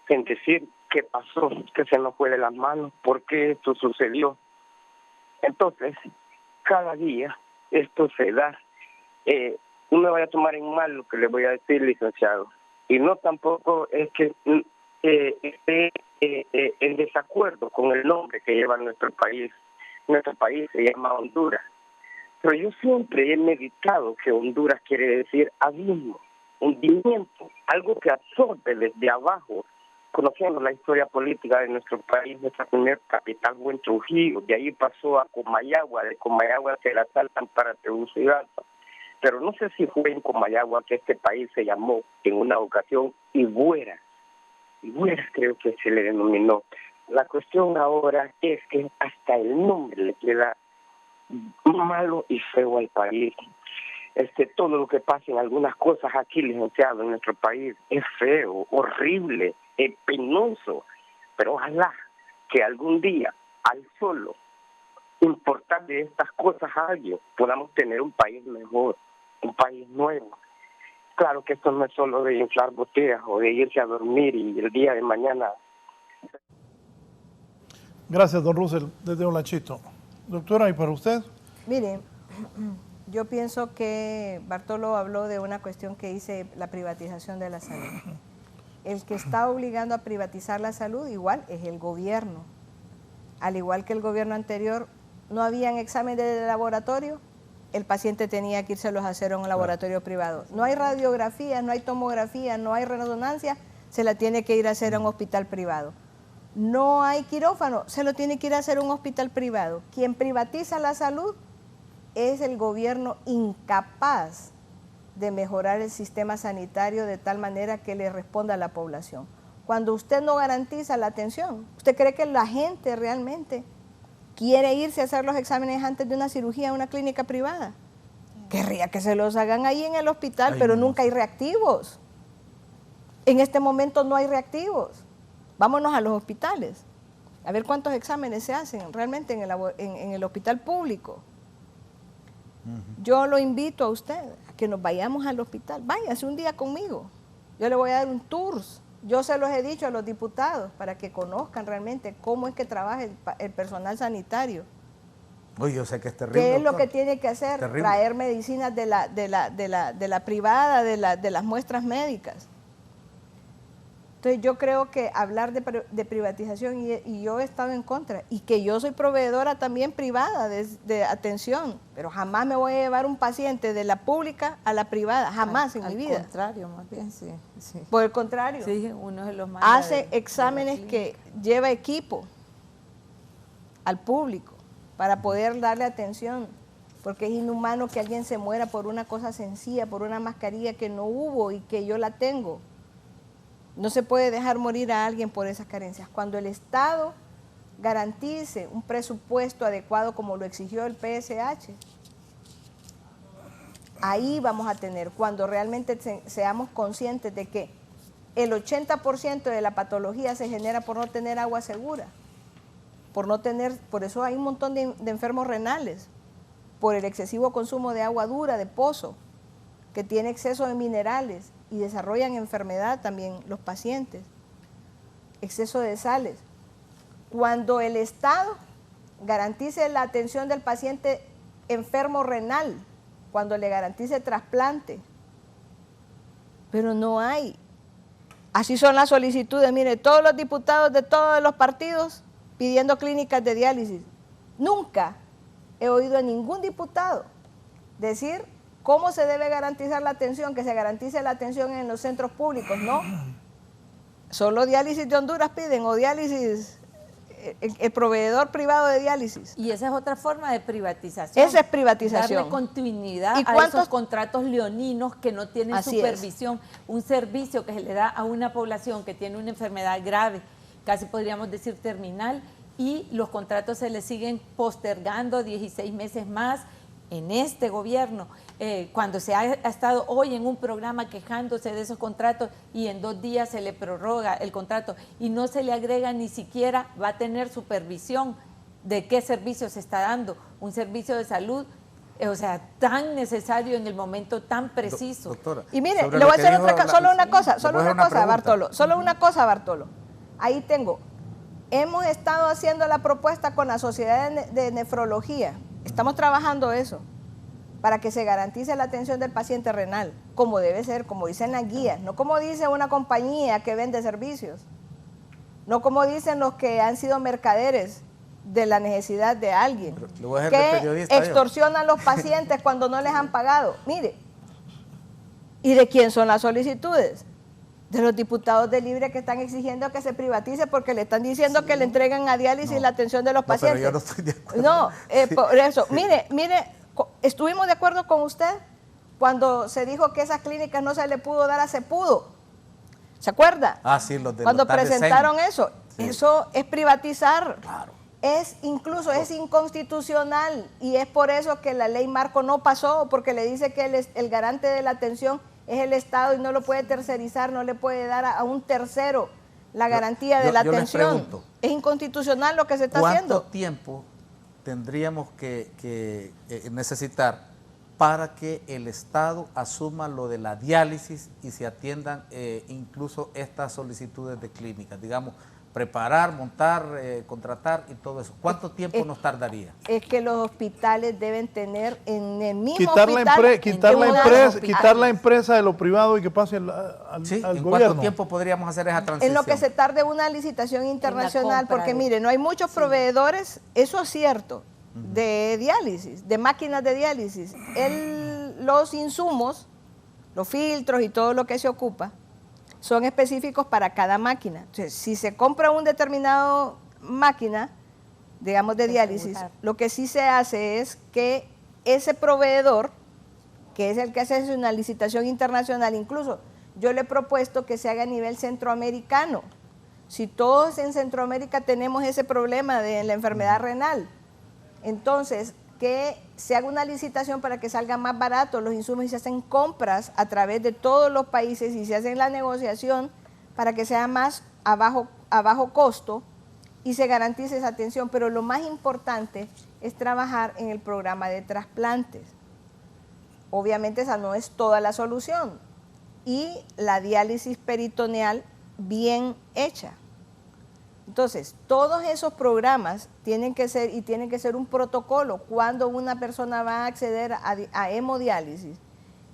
en decir qué pasó, que se nos fue de las manos, por qué esto sucedió. Entonces, cada día esto se da. No me vaya a tomar en mal lo que le voy a decir, licenciado. Y no tampoco es que esté en desacuerdo con el nombre que lleva nuestro país. Nuestro país se llama Honduras. Pero yo siempre he meditado que Honduras quiere decir abismo, hundimiento, algo que absorbe desde abajo. Conociendo la historia política de nuestro país, nuestra primera capital fue en Trujillo, de ahí pasó a Comayagua, de Comayagua se la saltan para Tegucigalpa. Pero no sé si fue en Comayagua que este país se llamó en una ocasión Iguera. Iguera creo que se le denominó. La cuestión ahora es que hasta el nombre le queda malo y feo al país. Todo lo que pasa en algunas cosas aquí, licenciado, en nuestro país es feo, horrible, es penoso, pero ojalá que algún día, al solo importar de estas cosas a alguien, podamos tener un país mejor, un país nuevo. Claro que esto no es solo de inflar botellas o de irse a dormir y el día de mañana. Gracias, don Russell, desde Olanchito. Doctora, ¿y para usted? Mire, yo pienso que Bartolo habló de una cuestión que dice la privatización de la salud. El que está obligando a privatizar la salud igual es el gobierno. Al igual que el gobierno anterior, no habían exámenes de laboratorio, el paciente tenía que irse a hacer a un laboratorio privado. No hay radiografía, no hay tomografía, no hay resonancia, se la tiene que ir a hacer a un hospital privado. No hay quirófano, se lo tiene que ir a hacer a un hospital privado. Quien privatiza la salud es el gobierno incapaz de mejorar el sistema sanitario de tal manera que le responda a la población. Cuando usted no garantiza la atención, ¿usted cree que la gente realmente quiere irse a hacer los exámenes antes de una cirugía en una clínica privada? Querría que se los hagan ahí en el hospital, pero nunca hay reactivos. En este momento no hay reactivos. Vámonos a los hospitales, a ver cuántos exámenes se hacen realmente en el hospital público. Yo lo invito a usted a que nos vayamos al hospital. Váyase un día conmigo. Yo le voy a dar un tour. Yo se los he dicho a los diputados para que conozcan realmente cómo es que trabaja el personal sanitario. Uy, yo sé que es terrible. ¿Qué es lo doctor? que tiene que hacer? Terrible. Traer medicinas de la privada, de las muestras médicas. Entonces yo creo que hablar de privatización, y yo he estado en contra, y que yo soy proveedora también privada de atención, pero jamás me voy a llevar un paciente de la pública a la privada, jamás en mi vida. Al contrario, más bien, sí. Por el contrario, sí, uno de los más hace exámenes que lleva equipo al público para poder darle atención, porque es inhumano que alguien se muera por una cosa sencilla, por una mascarilla que no hubo y que yo la tengo. No se puede dejar morir a alguien por esas carencias. Cuando el Estado garantice un presupuesto adecuado como lo exigió el PSH, ahí vamos a tener, cuando realmente seamos conscientes de que el 80% de la patología se genera por no tener agua segura, por eso hay un montón de enfermos renales, por el excesivo consumo de agua dura, de pozo, que tiene exceso de minerales, y desarrollan enfermedad también los pacientes, exceso de sales. Cuando el Estado garantice la atención del paciente enfermo renal, cuando le garantice trasplante, pero no hay. Así son las solicitudes, mire, todos los diputados de todos los partidos pidiendo clínicas de diálisis. Nunca he oído a ningún diputado decir ¿cómo se debe garantizar la atención? Que se garantice la atención en los centros públicos, ¿no? Solo Diálisis de Honduras piden, o diálisis, el proveedor privado de diálisis. Y esa es otra forma de privatización. Esa es privatización. Darle continuidad a esos contratos leoninos que no tienen supervisión. Un servicio que se le da a una población que tiene una enfermedad grave, casi podríamos decir terminal, y los contratos se le siguen postergando 16 meses más en este gobierno. Cuando se ha estado hoy en un programa quejándose de esos contratos y en 2 días se le prorroga el contrato y no se le agrega ni siquiera, va a tener supervisión de qué servicio se está dando, un servicio de salud, o sea, tan necesario en el momento tan preciso. Doctora, y mire, le voy a hacer solo una cosa, Bartolo. Ahí tengo. Hemos estado haciendo la propuesta con la Sociedad de Nefrología. Estamos trabajando eso, para que se garantice la atención del paciente renal, como debe ser, como dicen las guías, no como dice una compañía que vende servicios, no como dicen los que han sido mercaderes de la necesidad de alguien, que extorsionan a los pacientes cuando no les han pagado. Mire, ¿y de quién son las solicitudes? De los diputados de Libre que están exigiendo que se privatice porque le están diciendo que le entregan a diálisis la atención de los pacientes. Pero yo no estoy de acuerdo. No, por eso, mire, estuvimos de acuerdo con usted cuando se dijo que esas clínicas no se le pudo dar a Cepudo. ¿Se acuerda? Ah, sí, los de cuando presentaron eso. Sí. Eso es privatizar. Claro. Es inconstitucional, y es por eso que la ley marco no pasó, porque le dice que el garante de la atención es el Estado y no lo puede tercerizar, no le puede dar a un tercero la garantía de la atención. Es inconstitucional lo que se está haciendo. ¿Cuánto tiempo tendríamos que necesitar para que el Estado asuma lo de la diálisis y se atiendan incluso estas solicitudes de clínicas? Digamos, preparar, montar, contratar y todo eso. ¿Cuánto tiempo nos tardaría? Es que los hospitales deben tener en el mismo quitar hospital... quitar la empresa de lo privado y que pase al gobierno. ¿Cuánto tiempo podríamos hacer esa transición? En lo que se tarde una licitación internacional, porque mire, no hay muchos proveedores, eso es cierto, de diálisis, de máquinas de diálisis. Los insumos, los filtros y todo lo que se ocupa, son específicos para cada máquina. Entonces, si se compra un determinado máquina, digamos de diálisis, lo que sí se hace es que ese proveedor, que es el que hace una licitación internacional, incluso yo le he propuesto que se haga a nivel centroamericano. Si todos en Centroamérica tenemos ese problema de la enfermedad renal, entonces que se haga una licitación para que salga más barato los insumos y se hacen compras a través de todos los países y se hace la negociación para que sea más a bajo costo y se garantice esa atención. Pero lo más importante es trabajar en el programa de trasplantes. Obviamente esa no es toda la solución. Y la diálisis peritoneal bien hecha. Entonces, todos esos programas tienen que ser un protocolo cuando una persona va a acceder a hemodiálisis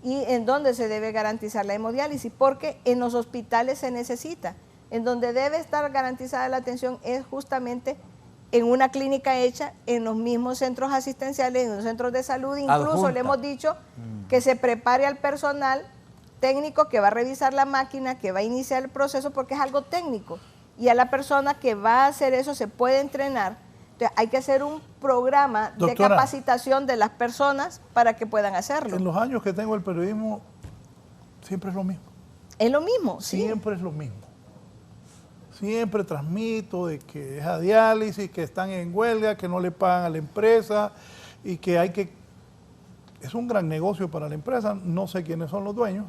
y en dónde se debe garantizar la hemodiálisis, porque en los hospitales se necesita. En donde debe estar garantizada la atención es justamente en una clínica hecha, en los mismos centros asistenciales, en los centros de salud. Incluso le hemos dicho que se prepare al personal técnico que va a revisar la máquina, que va a iniciar el proceso, porque es algo técnico. Y a la persona que va a hacer eso se puede entrenar. Entonces, hay que hacer un programa de capacitación de las personas para que puedan hacerlo. En los años que tengo el periodismo, siempre es lo mismo. Es lo mismo, sí. Siempre es lo mismo. Siempre transmito de que es a diálisis, que están en huelga, que no le pagan a la empresa y que hay que... Es un gran negocio para la empresa, no sé quiénes son los dueños,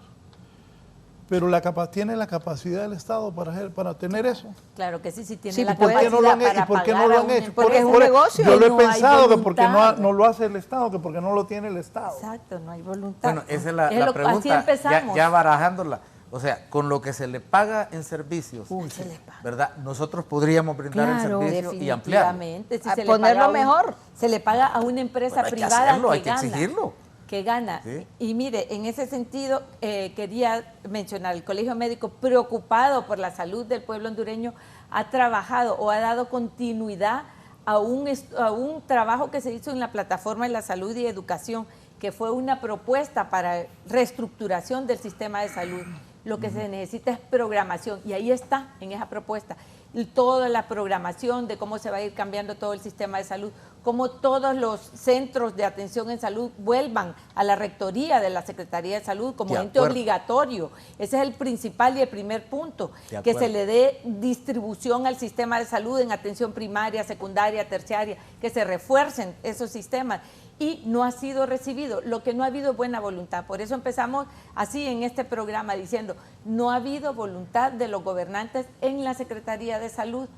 pero tiene la capacidad del Estado para tener eso. Claro que sí, sí tiene sí, la ¿por qué capacidad no lo han, para ¿y por qué no lo han hecho? Porque es un negocio. Yo lo he no pensado hay que porque no lo hace el Estado, que porque no lo tiene el Estado. Exacto, no hay voluntad. Bueno, esa es la pregunta, así empezamos. ya barajándola. O sea, con lo que se le paga en servicios, ¿verdad? Nosotros podríamos brindar el servicio y ampliarlo. Si ponerlo mejor. Se le paga a una empresa privada que hacerlo, que hay que gana. exigirlo. Que gana. ¿Sí? Y mire, en ese sentido quería mencionar, el Colegio Médico, preocupado por la salud del pueblo hondureño, ha trabajado o ha dado continuidad a un trabajo que se hizo en la plataforma de la salud y educación, que fue una propuesta para reestructuración del sistema de salud. Lo que se necesita es programación, y ahí está, en esa propuesta, y toda la programación de cómo se va a ir cambiando todo el sistema de salud, cómo todos los centros de atención en salud vuelvan a la rectoría de la Secretaría de Salud como ente obligatorio. Ese es el principal y el primer punto, que se le dé distribución al sistema de salud en atención primaria, secundaria, terciaria, que se refuercen esos sistemas. Y no ha sido recibido, lo que no ha habido buena voluntad. Por eso empezamos así en este programa diciendo, no ha habido voluntad de los gobernantes en la Secretaría de Salud.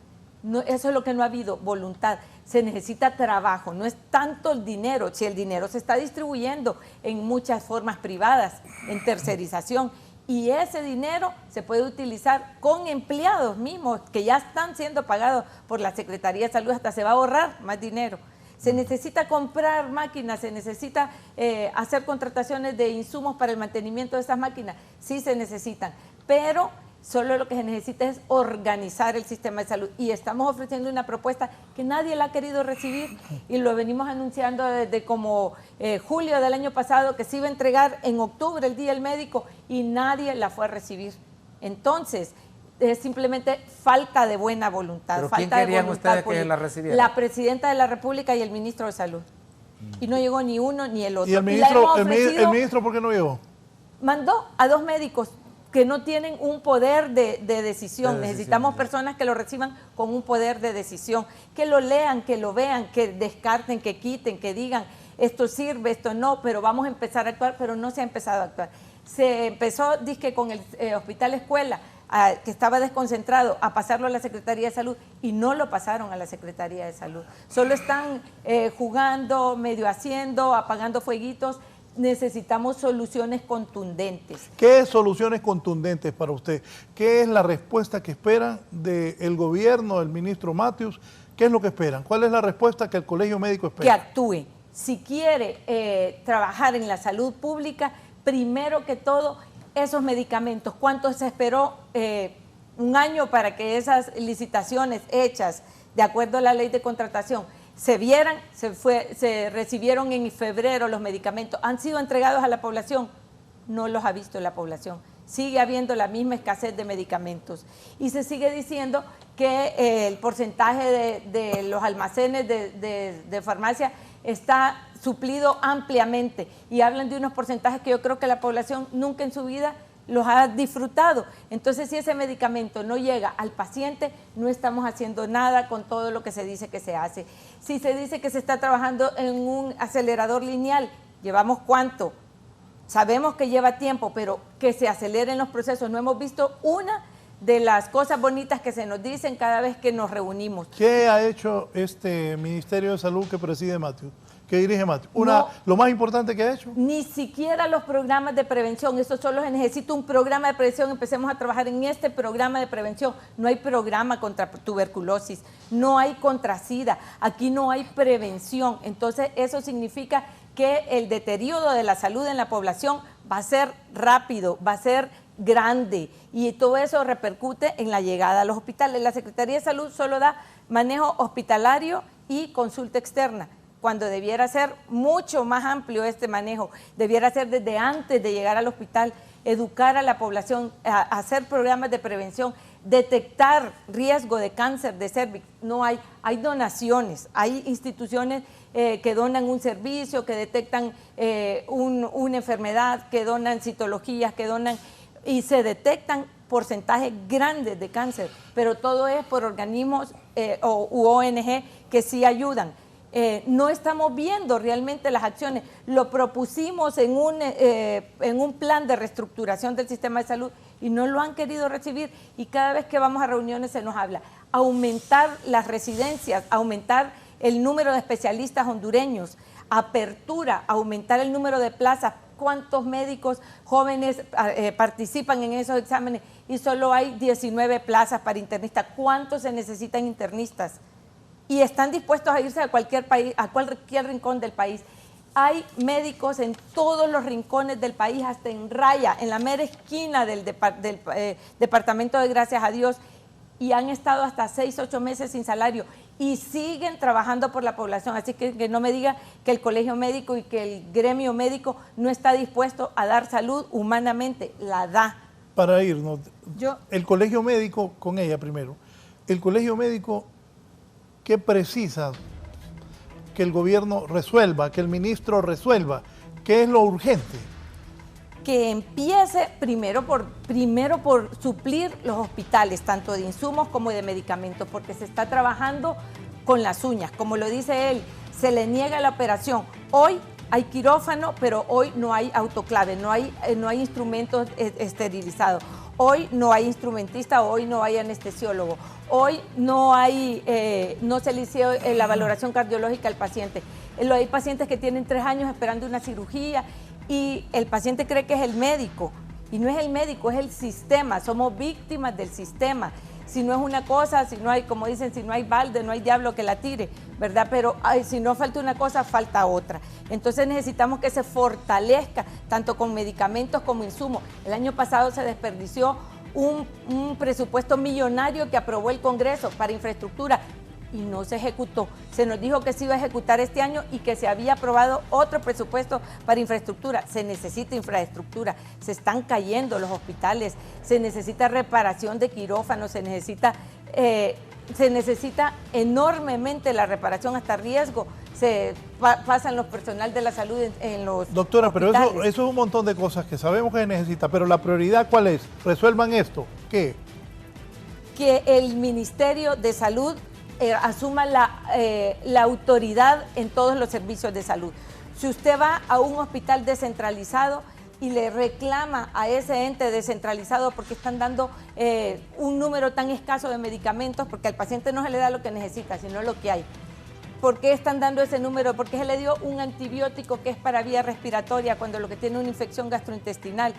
No, eso es lo que no ha habido, voluntad. Se necesita trabajo, no es tanto el dinero. Si el dinero se está distribuyendo en muchas formas privadas, en tercerización, y ese dinero se puede utilizar con empleados mismos que ya están siendo pagados por la Secretaría de Salud, hasta se va a ahorrar más dinero. Se necesita comprar máquinas, se necesita hacer contrataciones de insumos para el mantenimiento de estas máquinas, sí se necesitan, pero solo lo que se necesita es organizar el sistema de salud, y estamos ofreciendo una propuesta que nadie la ha querido recibir, y lo venimos anunciando desde como julio del año pasado, que se iba a entregar en octubre el Día del Médico, y nadie la fue a recibir. Entonces, es simplemente falta de buena voluntad. ¿Pero falta quién querían de voluntad ustedes política. que la recibieran? La Presidenta de la República y el Ministro de Salud. Y no llegó ni uno ni el otro. ¿Y el ministro por qué no llegó? Mandó a 2 médicos que no tienen un poder de decisión. Necesitamos personas que lo reciban con un poder de decisión, que lo lean, que lo vean, que descarten, que quiten, que digan esto sirve, esto no, pero vamos a empezar a actuar, pero no se ha empezado a actuar. Se empezó, dizque con el Hospital Escuela, que estaba desconcentrado, a pasarlo a la Secretaría de Salud, y no lo pasaron a la Secretaría de Salud. Solo están jugando, medio haciendo, apagando fueguitos. Necesitamos soluciones contundentes. ¿Qué soluciones contundentes para usted? ¿Qué es la respuesta que esperan del gobierno, del ministro Matthews? ¿Qué es lo que esperan? ¿Cuál es la respuesta que el Colegio Médico espera? Que actúe. Si quiere trabajar en la salud pública, primero que todo, esos medicamentos. ¿Cuánto se esperó? 1 año para que esas licitaciones hechas de acuerdo a la ley de contratación se vieran, se recibieron en febrero los medicamentos, han sido entregados a la población, no los ha visto la población. Sigue habiendo la misma escasez de medicamentos y se sigue diciendo que el porcentaje de los almacenes de farmacia está suplido ampliamente, y hablan de unos porcentajes que yo creo que la población nunca en su vida los ha disfrutado. Entonces, si ese medicamento no llega al paciente, no estamos haciendo nada con todo lo que se dice que se hace. Si se dice que se está trabajando en un acelerador lineal, ¿llevamos cuánto? Sabemos que lleva tiempo, pero que se aceleren los procesos. No hemos visto una de las cosas bonitas que se nos dicen cada vez que nos reunimos. ¿Qué ha hecho este Ministerio de Salud que preside Matthew? ¿Qué dirige Matthew? ¿Lo más importante que ha hecho? Ni siquiera los programas de prevención. Eso solo se necesita un programa de prevención. Empecemos a trabajar en este programa de prevención. No hay programa contra tuberculosis, no hay contra SIDA, aquí no hay prevención. Entonces eso significa que el deterioro de la salud en la población va a ser rápido, va a ser grande, y todo eso repercute en la llegada a los hospitales. La Secretaría de Salud solo da manejo hospitalario y consulta externa, cuando debiera ser mucho más amplio este manejo, debiera ser desde antes de llegar al hospital, educar a la población, hacer programas de prevención, detectar riesgo de cáncer de cervix. No hay donaciones, hay instituciones que donan un servicio, que detectan una enfermedad, que donan citologías, que donan, y se detectan porcentajes grandes de cáncer, pero todo es por organismos u ONG que sí ayudan. No estamos viendo realmente las acciones. Lo propusimos en un plan de reestructuración del sistema de salud y no lo han querido recibir, y cada vez que vamos a reuniones se nos habla. Aumentar las residencias, aumentar el número de especialistas hondureños, apertura, aumentar el número de plazas. ¿Cuántos médicos jóvenes participan en esos exámenes? Y solo hay 19 plazas para internistas. ¿Cuántos se necesitan internistas? Y están dispuestos a irse a cualquier país, a cualquier rincón del país. Hay médicos en todos los rincones del país, hasta en Raya, en la mera esquina del departamento de Gracias a Dios, y han estado hasta 6, 8 meses sin salario y siguen trabajando por la población. Así que no me diga que el colegio médico y que el gremio médico no está dispuesto a dar salud humanamente, la da. Para irnos, el colegio médico, con ella primero, el colegio médico, ¿qué precisa que el gobierno resuelva, que el ministro resuelva? ¿Qué es lo urgente? Que empiece primero por suplir los hospitales, tanto de insumos como de medicamentos, porque se está trabajando con las uñas. Como lo dice él, se le niega la operación. Hoy hay quirófano, pero hoy no hay autoclave, no hay instrumentos esterilizados. Hoy no hay instrumentista, hoy no hay anestesiólogo, hoy no se le hizo la valoración cardiológica al paciente. Hay pacientes que tienen 3 años esperando una cirugía y el paciente cree que es el médico, y no es el médico, es el sistema. Somos víctimas del sistema. Si no es una cosa, si no hay, como dicen, si no hay balde, no hay diablo que la tire, ¿verdad? Pero si no falta una cosa, falta otra. Entonces necesitamos que se fortalezca, tanto con medicamentos como insumos. El año pasado se desperdició un presupuesto millonario que aprobó el Congreso para infraestructura y no se ejecutó. Se nos dijo que se iba a ejecutar este año y que se había aprobado otro presupuesto para infraestructura. Se necesita infraestructura, se están cayendo los hospitales, se necesita reparación de quirófanos, se necesita enormemente la reparación, hasta riesgo se pasan los personal de la salud en los Doctora, hospitales. pero eso es un montón de cosas que sabemos que se necesita, pero la prioridad ¿cuál es? Resuelvan esto. ¿Qué? Que el Ministerio de Salud asuma la autoridad en todos los servicios de salud. Si usted va a un hospital descentralizado y le reclama a ese ente descentralizado porque están dando un número tan escaso de medicamentos, porque al paciente no se le da lo que necesita, sino lo que hay. ¿Por qué están dando ese número? Porque se le dio un antibiótico que es para vía respiratoria cuando lo que tiene una infección gastrointestinal,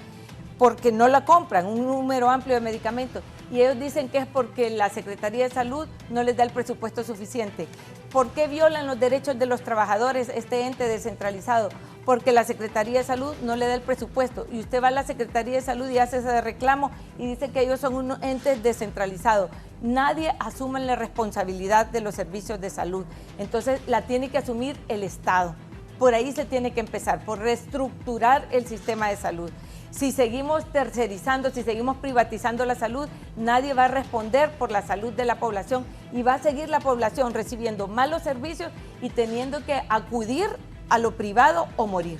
porque no la compran, un número amplio de medicamentos. Y ellos dicen que es porque la Secretaría de Salud no les da el presupuesto suficiente. ¿Por qué violan los derechos de los trabajadores este ente descentralizado? Porque la Secretaría de Salud no le da el presupuesto. Y usted va a la Secretaría de Salud y hace ese reclamo y dice que ellos son un ente descentralizado. Nadie asume la responsabilidad de los servicios de salud. Entonces la tiene que asumir el Estado. Por ahí se tiene que empezar, por reestructurar el sistema de salud. Si seguimos tercerizando, si seguimos privatizando la salud, nadie va a responder por la salud de la población y va a seguir la población recibiendo malos servicios y teniendo que acudir a lo privado o morir.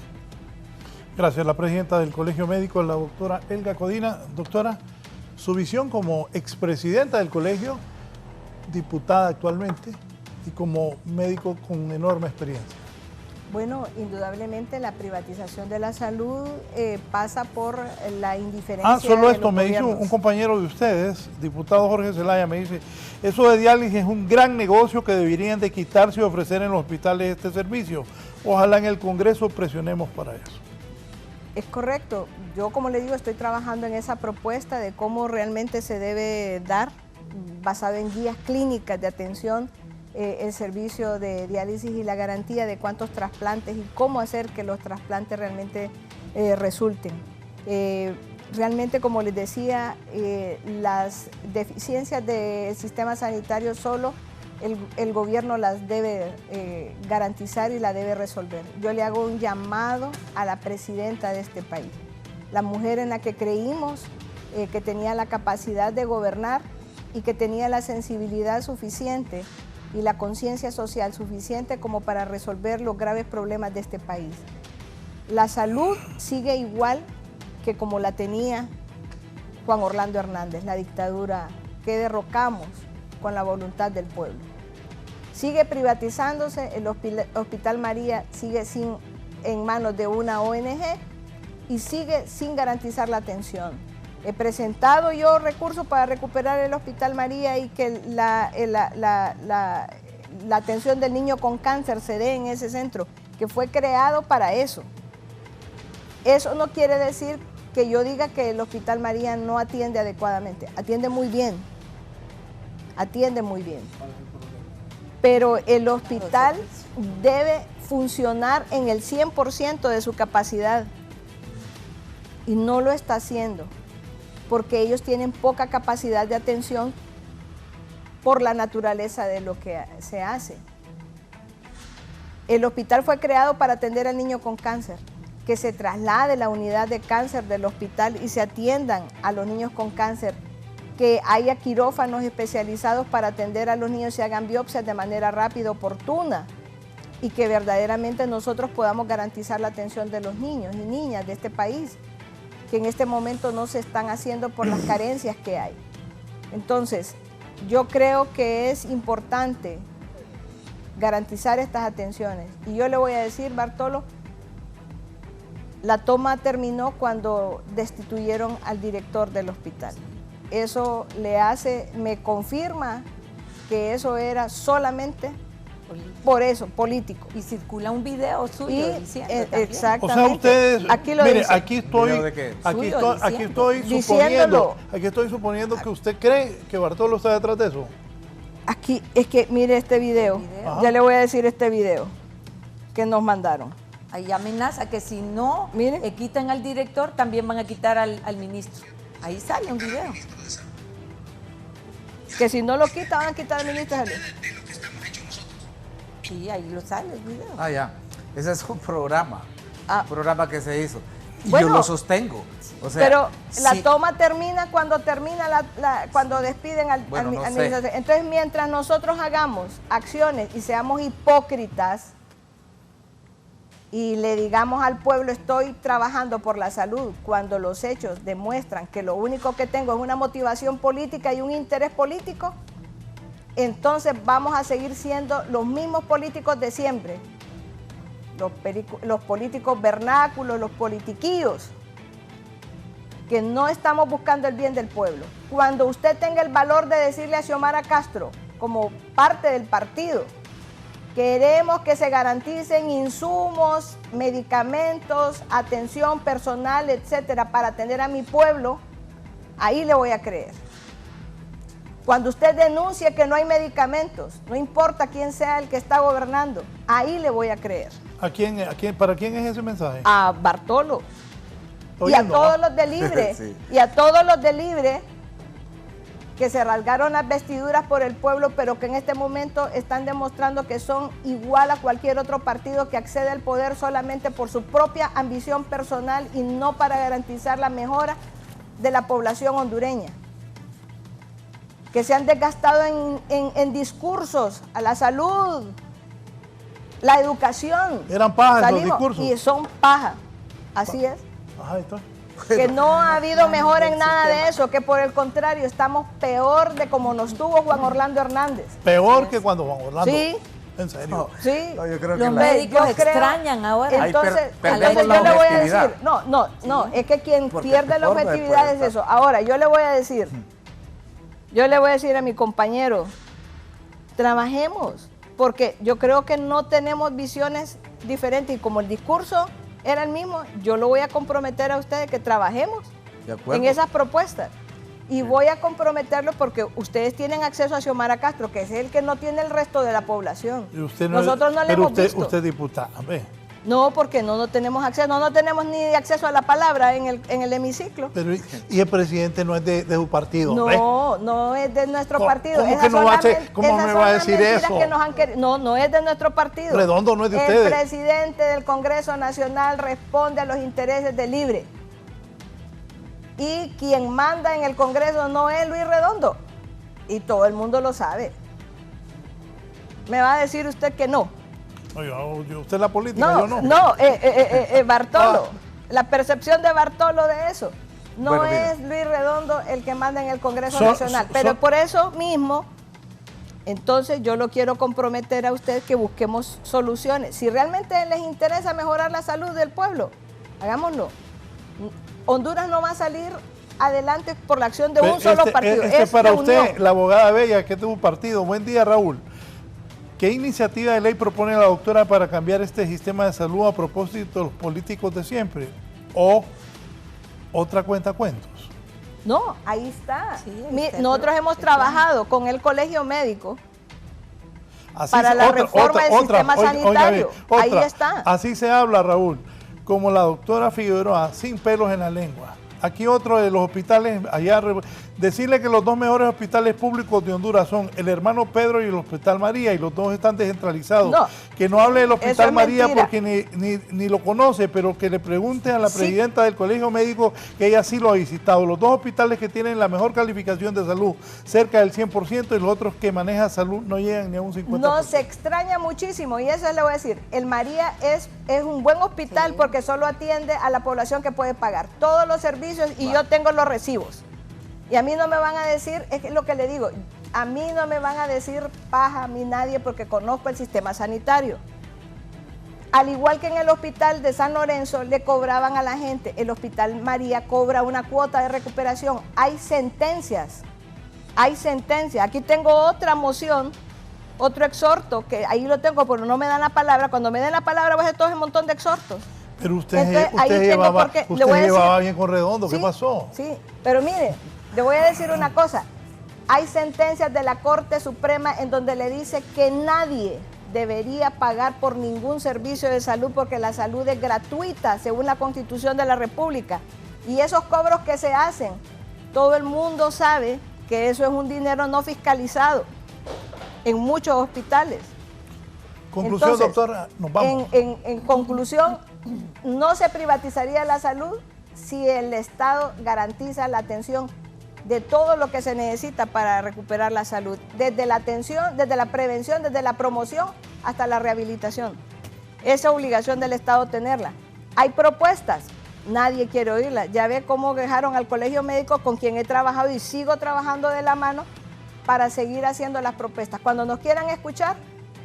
Gracias. La presidenta del Colegio Médico, la doctora Elga Codina. Doctora, su visión como expresidenta del colegio, diputada actualmente y como médico con enorme experiencia. Bueno, indudablemente la privatización de la salud pasa por la indiferencia. Solo de esto, los me dice gobiernos. un compañero de ustedes, diputado Jorge Zelaya, me dice, eso de diálisis es un gran negocio que deberían de quitarse y ofrecer en los hospitales este servicio. Ojalá en el Congreso presionemos para eso. Es correcto. Yo, como le digo, estoy trabajando en esa propuesta de cómo realmente se debe dar, basado en guías clínicas de atención, el servicio de diálisis y la garantía de cuántos trasplantes y cómo hacer que los trasplantes realmente resulten. Realmente, como les decía, las deficiencias del sistema sanitario solo el gobierno las debe garantizar y la debe resolver. Yo le hago un llamado a la presidenta de este país, la mujer en la que creímos que tenía la capacidad de gobernar y que tenía la sensibilidad suficiente y la conciencia social suficiente como para resolver los graves problemas de este país. La salud sigue igual que como la tenía Juan Orlando Hernández, la dictadura que derrocamos con la voluntad del pueblo. Sigue privatizándose, el Hospital María sigue en manos de una ONG y sigue sin garantizar la atención. He presentado yo recursos para recuperar el Hospital María y que la atención del niño con cáncer se dé en ese centro, que fue creado para eso. Eso no quiere decir que yo diga que el Hospital María no atiende adecuadamente. Atiende muy bien. Atiende muy bien. Pero el hospital debe funcionar en el 100% de su capacidad. Y no lo está haciendo, porque ellos tienen poca capacidad de atención por la naturaleza de lo que se hace. El hospital fue creado para atender al niño con cáncer, que se traslade la unidad de cáncer del hospital y se atiendan a los niños con cáncer, que haya quirófanos especializados para atender a los niños y hagan biopsias de manera rápida, oportuna, y que verdaderamente nosotros podamos garantizar la atención de los niños y niñas de este país, que en este momento no se están haciendo por las carencias que hay. Entonces, yo creo que es importante garantizar estas atenciones. Y yo le voy a decir, Bartolo, la toma terminó cuando destituyeron al director del hospital. Eso me confirma que eso era solamente por eso, político. Y circula un video suyo diciendo exactamente. O sea, ustedes, aquí lo mire, dice. aquí estoy suponiendo que usted cree que Bartolo está detrás de eso. Aquí, es que mire este video. Ya le voy a decir este video que nos mandaron. Ahí amenaza que si no quitan al director, también van a quitar al ministro. Ahí sale un video. Que si no lo quitan, van a quitar al ministro. Sí, ahí lo sale el video. Ya. Ese es un programa. Un programa que se hizo. Y bueno, yo lo sostengo. O sea, pero la toma termina cuando cuando despiden al ministro. Entonces, mientras nosotros hagamos acciones y seamos hipócritas y le digamos al pueblo estoy trabajando por la salud, cuando los hechos demuestran que lo único que tengo es una motivación política y un interés político, entonces vamos a seguir siendo los mismos políticos de siempre, los políticos vernáculos, los politiquillos, que no estamos buscando el bien del pueblo. Cuando usted tenga el valor de decirle a Xiomara Castro, como parte del partido, queremos que se garanticen insumos, medicamentos, atención personal, etcétera, para atender a mi pueblo, ahí le voy a creer. Cuando usted denuncie que no hay medicamentos, no importa quién sea el que está gobernando, ahí le voy a creer. ¿Para quién es ese mensaje? A Bartolo. Y a todos los de Libre. Sí. Y a todos los de Libre que se rasgaron las vestiduras por el pueblo, pero que en este momento están demostrando que son igual a cualquier otro partido que accede al poder solamente por su propia ambición personal y no para garantizar la mejora de la población hondureña. Que se han desgastado en discursos a la salud, la educación. Eran paja esos discursos. Y son paja. Así es. Ahí está. Que no ha habido mejora en nada de eso, que por el contrario estamos peor de como nos tuvo Juan Orlando Hernández. Peor que cuando Juan Orlando. Sí. ¿En serio? Sí. No, yo creo Los que médicos extrañan ahora. Entonces, perdemos la yo le voy a objetividad. decir, no, es que quien Porque pierde la forma de objetividad poder es eso. Ahora, yo le voy a decir a mi compañero, trabajemos, porque yo creo que no tenemos visiones diferentes y como el discurso era el mismo, yo lo voy a comprometer a ustedes que trabajemos en esas propuestas. Y voy a comprometerlo porque ustedes tienen acceso a Xiomara Castro, que es el que no tiene el resto de la población. Y usted no, nosotros no le hemos visto. Usted es diputada, ¿ve? No, porque no tenemos acceso, no tenemos ni acceso a la palabra en el hemiciclo. Pero, y el presidente no es de su partido. No es de nuestro partido. ¿Cómo que no va a ser? ¿Cómo me va a decir eso? No es de nuestro partido. Redondo no es de ustedes. El presidente del Congreso Nacional responde a los intereses de Libre. Y quien manda en el Congreso no es Luis Redondo. Y todo el mundo lo sabe. ¿Me va a decir usted que no? Usted es la política, yo no. No, Bartolo. La percepción de Bartolo de eso. No es Luis Redondo el que manda en el Congreso Nacional. Pero por eso mismo, entonces yo lo quiero comprometer a usted que busquemos soluciones. Si realmente les interesa mejorar la salud del pueblo, hagámoslo. Honduras no va a salir adelante por la acción de un solo partido. Es para usted, la abogada Bella, que es de un partido. Buen día, Raúl. ¿Qué iniciativa de ley propone la doctora para cambiar este sistema de salud a propósito de los políticos de siempre? ¿O otra cuentacuentos? No, ahí está. Sí, nosotros hemos trabajado con el Colegio Médico para la reforma del sistema sanitario. Ahí está. Así se habla, Raúl, como la doctora Figueroa, sin pelos en la lengua. Aquí otro de los hospitales, allá, decirle que los dos mejores hospitales públicos de Honduras son el Hermano Pedro y el Hospital María, y los dos están descentralizados. No, que no hable del Hospital María porque ni lo conoce, pero que le pregunte a la presidenta del Colegio Médico, que ella sí lo ha visitado. Los dos hospitales que tienen la mejor calificación de salud, cerca del 100%, y los otros que maneja salud no llegan ni a un 50%. No, se extraña muchísimo, y eso le voy a decir, el María es un buen hospital porque solo atiende a la población que puede pagar todos los servicios, y yo tengo los recibos. Y a mí no me van a decir, es lo que le digo, a mí no me van a decir paja a mí nadie porque conozco el sistema sanitario. Al igual que en el hospital de San Lorenzo le cobraban a la gente, el Hospital María cobra una cuota de recuperación. Hay sentencias. Aquí tengo otra moción, otro exhorto, que ahí lo tengo, pero no me dan la palabra. Cuando me den la palabra voy a hacer todo un montón de exhortos. Pero usted llevaba bien con Redondo, ¿qué pasó? Sí, pero mire, le voy a decir una cosa. Hay sentencias de la Corte Suprema en donde le dice que nadie debería pagar por ningún servicio de salud porque la salud es gratuita según la Constitución de la República. Y esos cobros que se hacen, todo el mundo sabe que eso es un dinero no fiscalizado en muchos hospitales. Conclusión, entonces, doctora, nos vamos. En conclusión, no se privatizaría la salud si el Estado garantiza la atención de todo lo que se necesita para recuperar la salud, desde la atención, desde la prevención, desde la promoción hasta la rehabilitación. Esa obligación del Estado tenerla. Hay propuestas, nadie quiere oírlas. Ya ve cómo dejaron al Colegio Médico, con quien he trabajado y sigo trabajando de la mano para seguir haciendo las propuestas. Cuando nos quieran escuchar,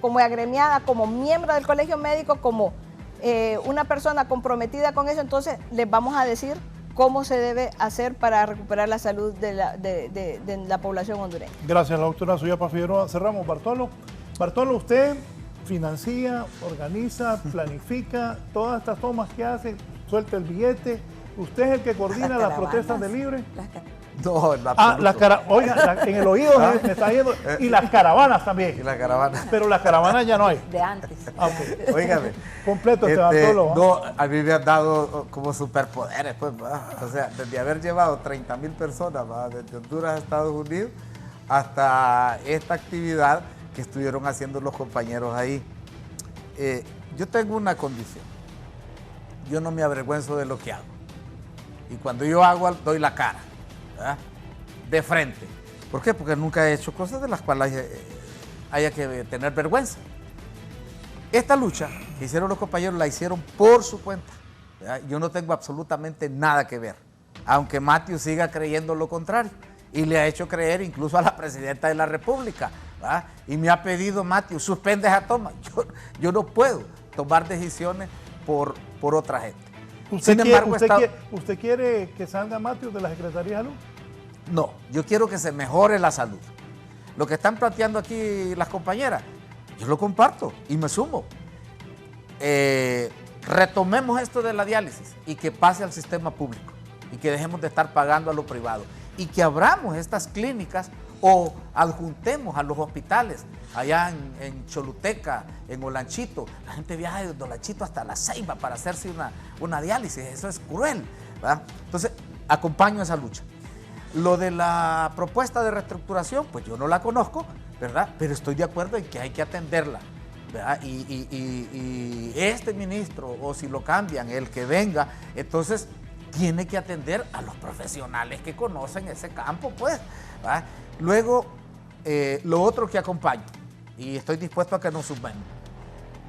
como agremiada, como miembro del Colegio Médico, como una persona comprometida con eso, entonces les vamos a decir cómo se debe hacer para recuperar la salud de la población hondureña. Gracias, la doctora Suyapa Figueroa. Cerramos, Bartolo. Bartolo, usted financia, organiza, planifica todas estas tomas que hace, suelta el billete. ¿Usted es el que coordina las protestas de Libre? No, oiga, en el oído me está yendo. Y las caravanas también. Y las caravanas. Pero las caravanas ya no hay. De antes. Okay. Óigame. Completo Bartolo. No, a mí me han dado como superpoderes, pues, o sea, desde haber llevado 30,000 personas, desde Honduras a Estados Unidos, hasta esta actividad que estuvieron haciendo los compañeros ahí. Yo tengo una condición. Yo no me avergüenzo de lo que hago. Y cuando yo hago, doy la cara. ¿Verdad? De frente. ¿Por qué? Porque nunca he hecho cosas de las cuales haya que tener vergüenza. Esta lucha que hicieron los compañeros la hicieron por su cuenta. ¿verdad? Yo no tengo absolutamente nada que ver, aunque Matthew siga creyendo lo contrario. Y le ha hecho creer incluso a la presidenta de la República, ¿verdad? Y me ha pedido, Matthew, suspende esa toma. Yo no puedo tomar decisiones por otra gente. ¿Usted quiere que salga Matthew de la Secretaría de Salud? No, yo quiero que se mejore la salud. Lo que están planteando aquí las compañeras, yo lo comparto y me sumo. Retomemos esto de la diálisis y que pase al sistema público y que dejemos de estar pagando a lo privado y que abramos estas clínicas o adjuntemos a los hospitales allá en Choluteca, en Olanchito. La gente viaja de Olanchito hasta La Ceiba para hacerse una diálisis. Eso es cruel, ¿verdad? Entonces, acompaño esa lucha. Lo de la propuesta de reestructuración, pues yo no la conozco, ¿verdad? Pero estoy de acuerdo en que hay que atenderla, ¿verdad? Y este ministro, o si lo cambian, el que venga, entonces tiene que atender a los profesionales que conocen ese campo, pues, ¿verdad? Luego, lo otro que acompaño, y estoy dispuesto a que nos sumen,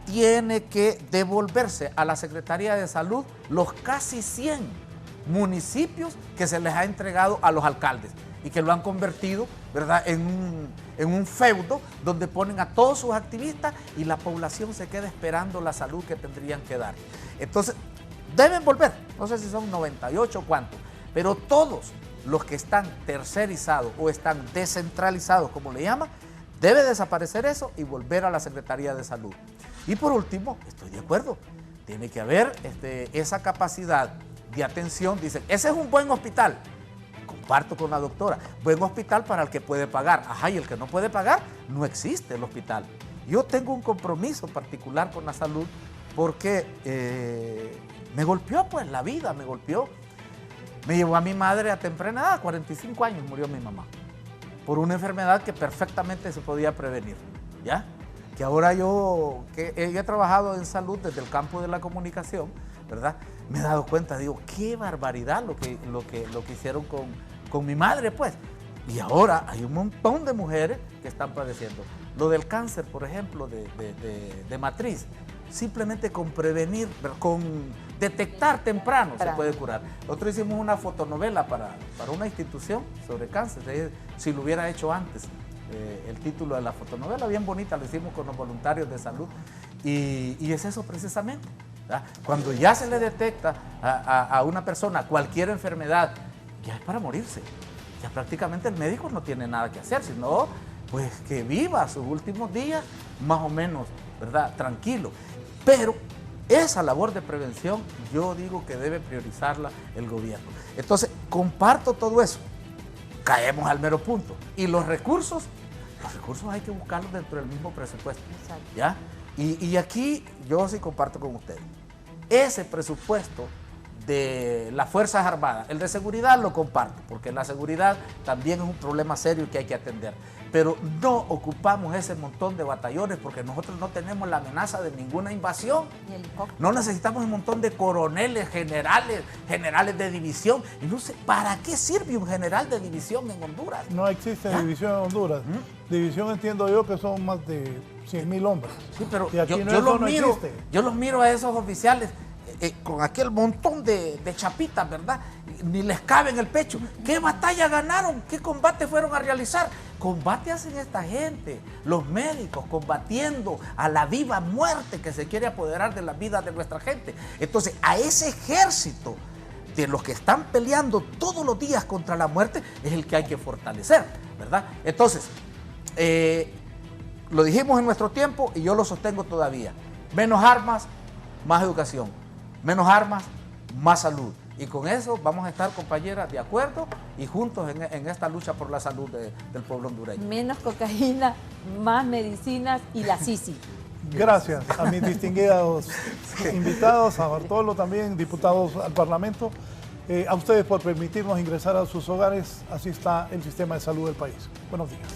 tiene que devolverse a la Secretaría de Salud los casi 100 municipios que se les ha entregado a los alcaldes y que lo han convertido, ¿verdad?, en un feudo donde ponen a todos sus activistas y la población se queda esperando la salud que tendrían que dar. Entonces, deben volver, no sé si son 98 o cuántos, pero todos los que están tercerizados o están descentralizados, como le llaman, debe desaparecer eso y volver a la Secretaría de Salud. Y por último, estoy de acuerdo, tiene que haber esa capacidad de atención. Dicen, ese es un buen hospital. Comparto con la doctora, buen hospital para el que puede pagar. Ajá, y el que no puede pagar, no existe el hospital. Yo tengo un compromiso particular con la salud porque me golpeó, pues, la vida me golpeó. Me llevó a mi madre a temprana edad, 45 años murió mi mamá, por una enfermedad que perfectamente se podía prevenir, ¿ya? Que ahora yo he trabajado en salud desde el campo de la comunicación, ¿verdad? Me he dado cuenta, digo, qué barbaridad lo que hicieron con mi madre, pues. Y ahora hay un montón de mujeres que están padeciendo. Lo del cáncer, por ejemplo, de matriz, simplemente con prevenir, con detectar temprano se puede curar. Nosotros hicimos una fotonovela para una institución sobre cáncer, si lo hubiera hecho antes. El título de la fotonovela, bien bonita, lo hicimos con los voluntarios de salud. Y es eso precisamente, ¿verdad? Cuando ya se le detecta a una persona cualquier enfermedad, ya es para morirse. Ya prácticamente el médico no tiene nada que hacer, sino pues que viva sus últimos días más o menos, ¿verdad?, tranquilo. Pero esa labor de prevención yo digo que debe priorizarla el gobierno. Entonces, comparto todo eso. Caemos al mero punto. Y los recursos hay que buscarlos dentro del mismo presupuesto. ¿Ya? Y aquí yo sí comparto con ustedes. Ese presupuesto de las Fuerzas Armadas, el de seguridad lo comparto, porque la seguridad también es un problema serio que hay que atender. Pero no ocupamos ese montón de batallones porque nosotros no tenemos la amenaza de ninguna invasión. No necesitamos un montón de coroneles, generales de división. Y no sé, ¿para qué sirve un general de división en Honduras? No existe división en Honduras. División entiendo yo que son más de 100.000 hombres. Sí, pero y aquí yo los miro a esos oficiales con aquel montón de chapitas, ¿verdad? Ni les cabe en el pecho. ¿Qué batalla ganaron? ¿Qué combate fueron a realizar? Combate hacen esta gente, los médicos combatiendo a la viva muerte que se quiere apoderar de la vida de nuestra gente. Entonces, a ese ejército de los que están peleando todos los días contra la muerte es el que hay que fortalecer, ¿verdad? Entonces, lo dijimos en nuestro tiempo y yo lo sostengo todavía. Menos armas, más educación. Menos armas, más salud. Y con eso vamos a estar, compañeras, de acuerdo y juntos en esta lucha por la salud del pueblo hondureño. Menos cocaína, más medicinas y la SISI. Gracias a mis distinguidos invitados, a Bartolo también, diputados al Parlamento, a ustedes por permitirnos ingresar a sus hogares. Así está el sistema de salud del país. Buenos días.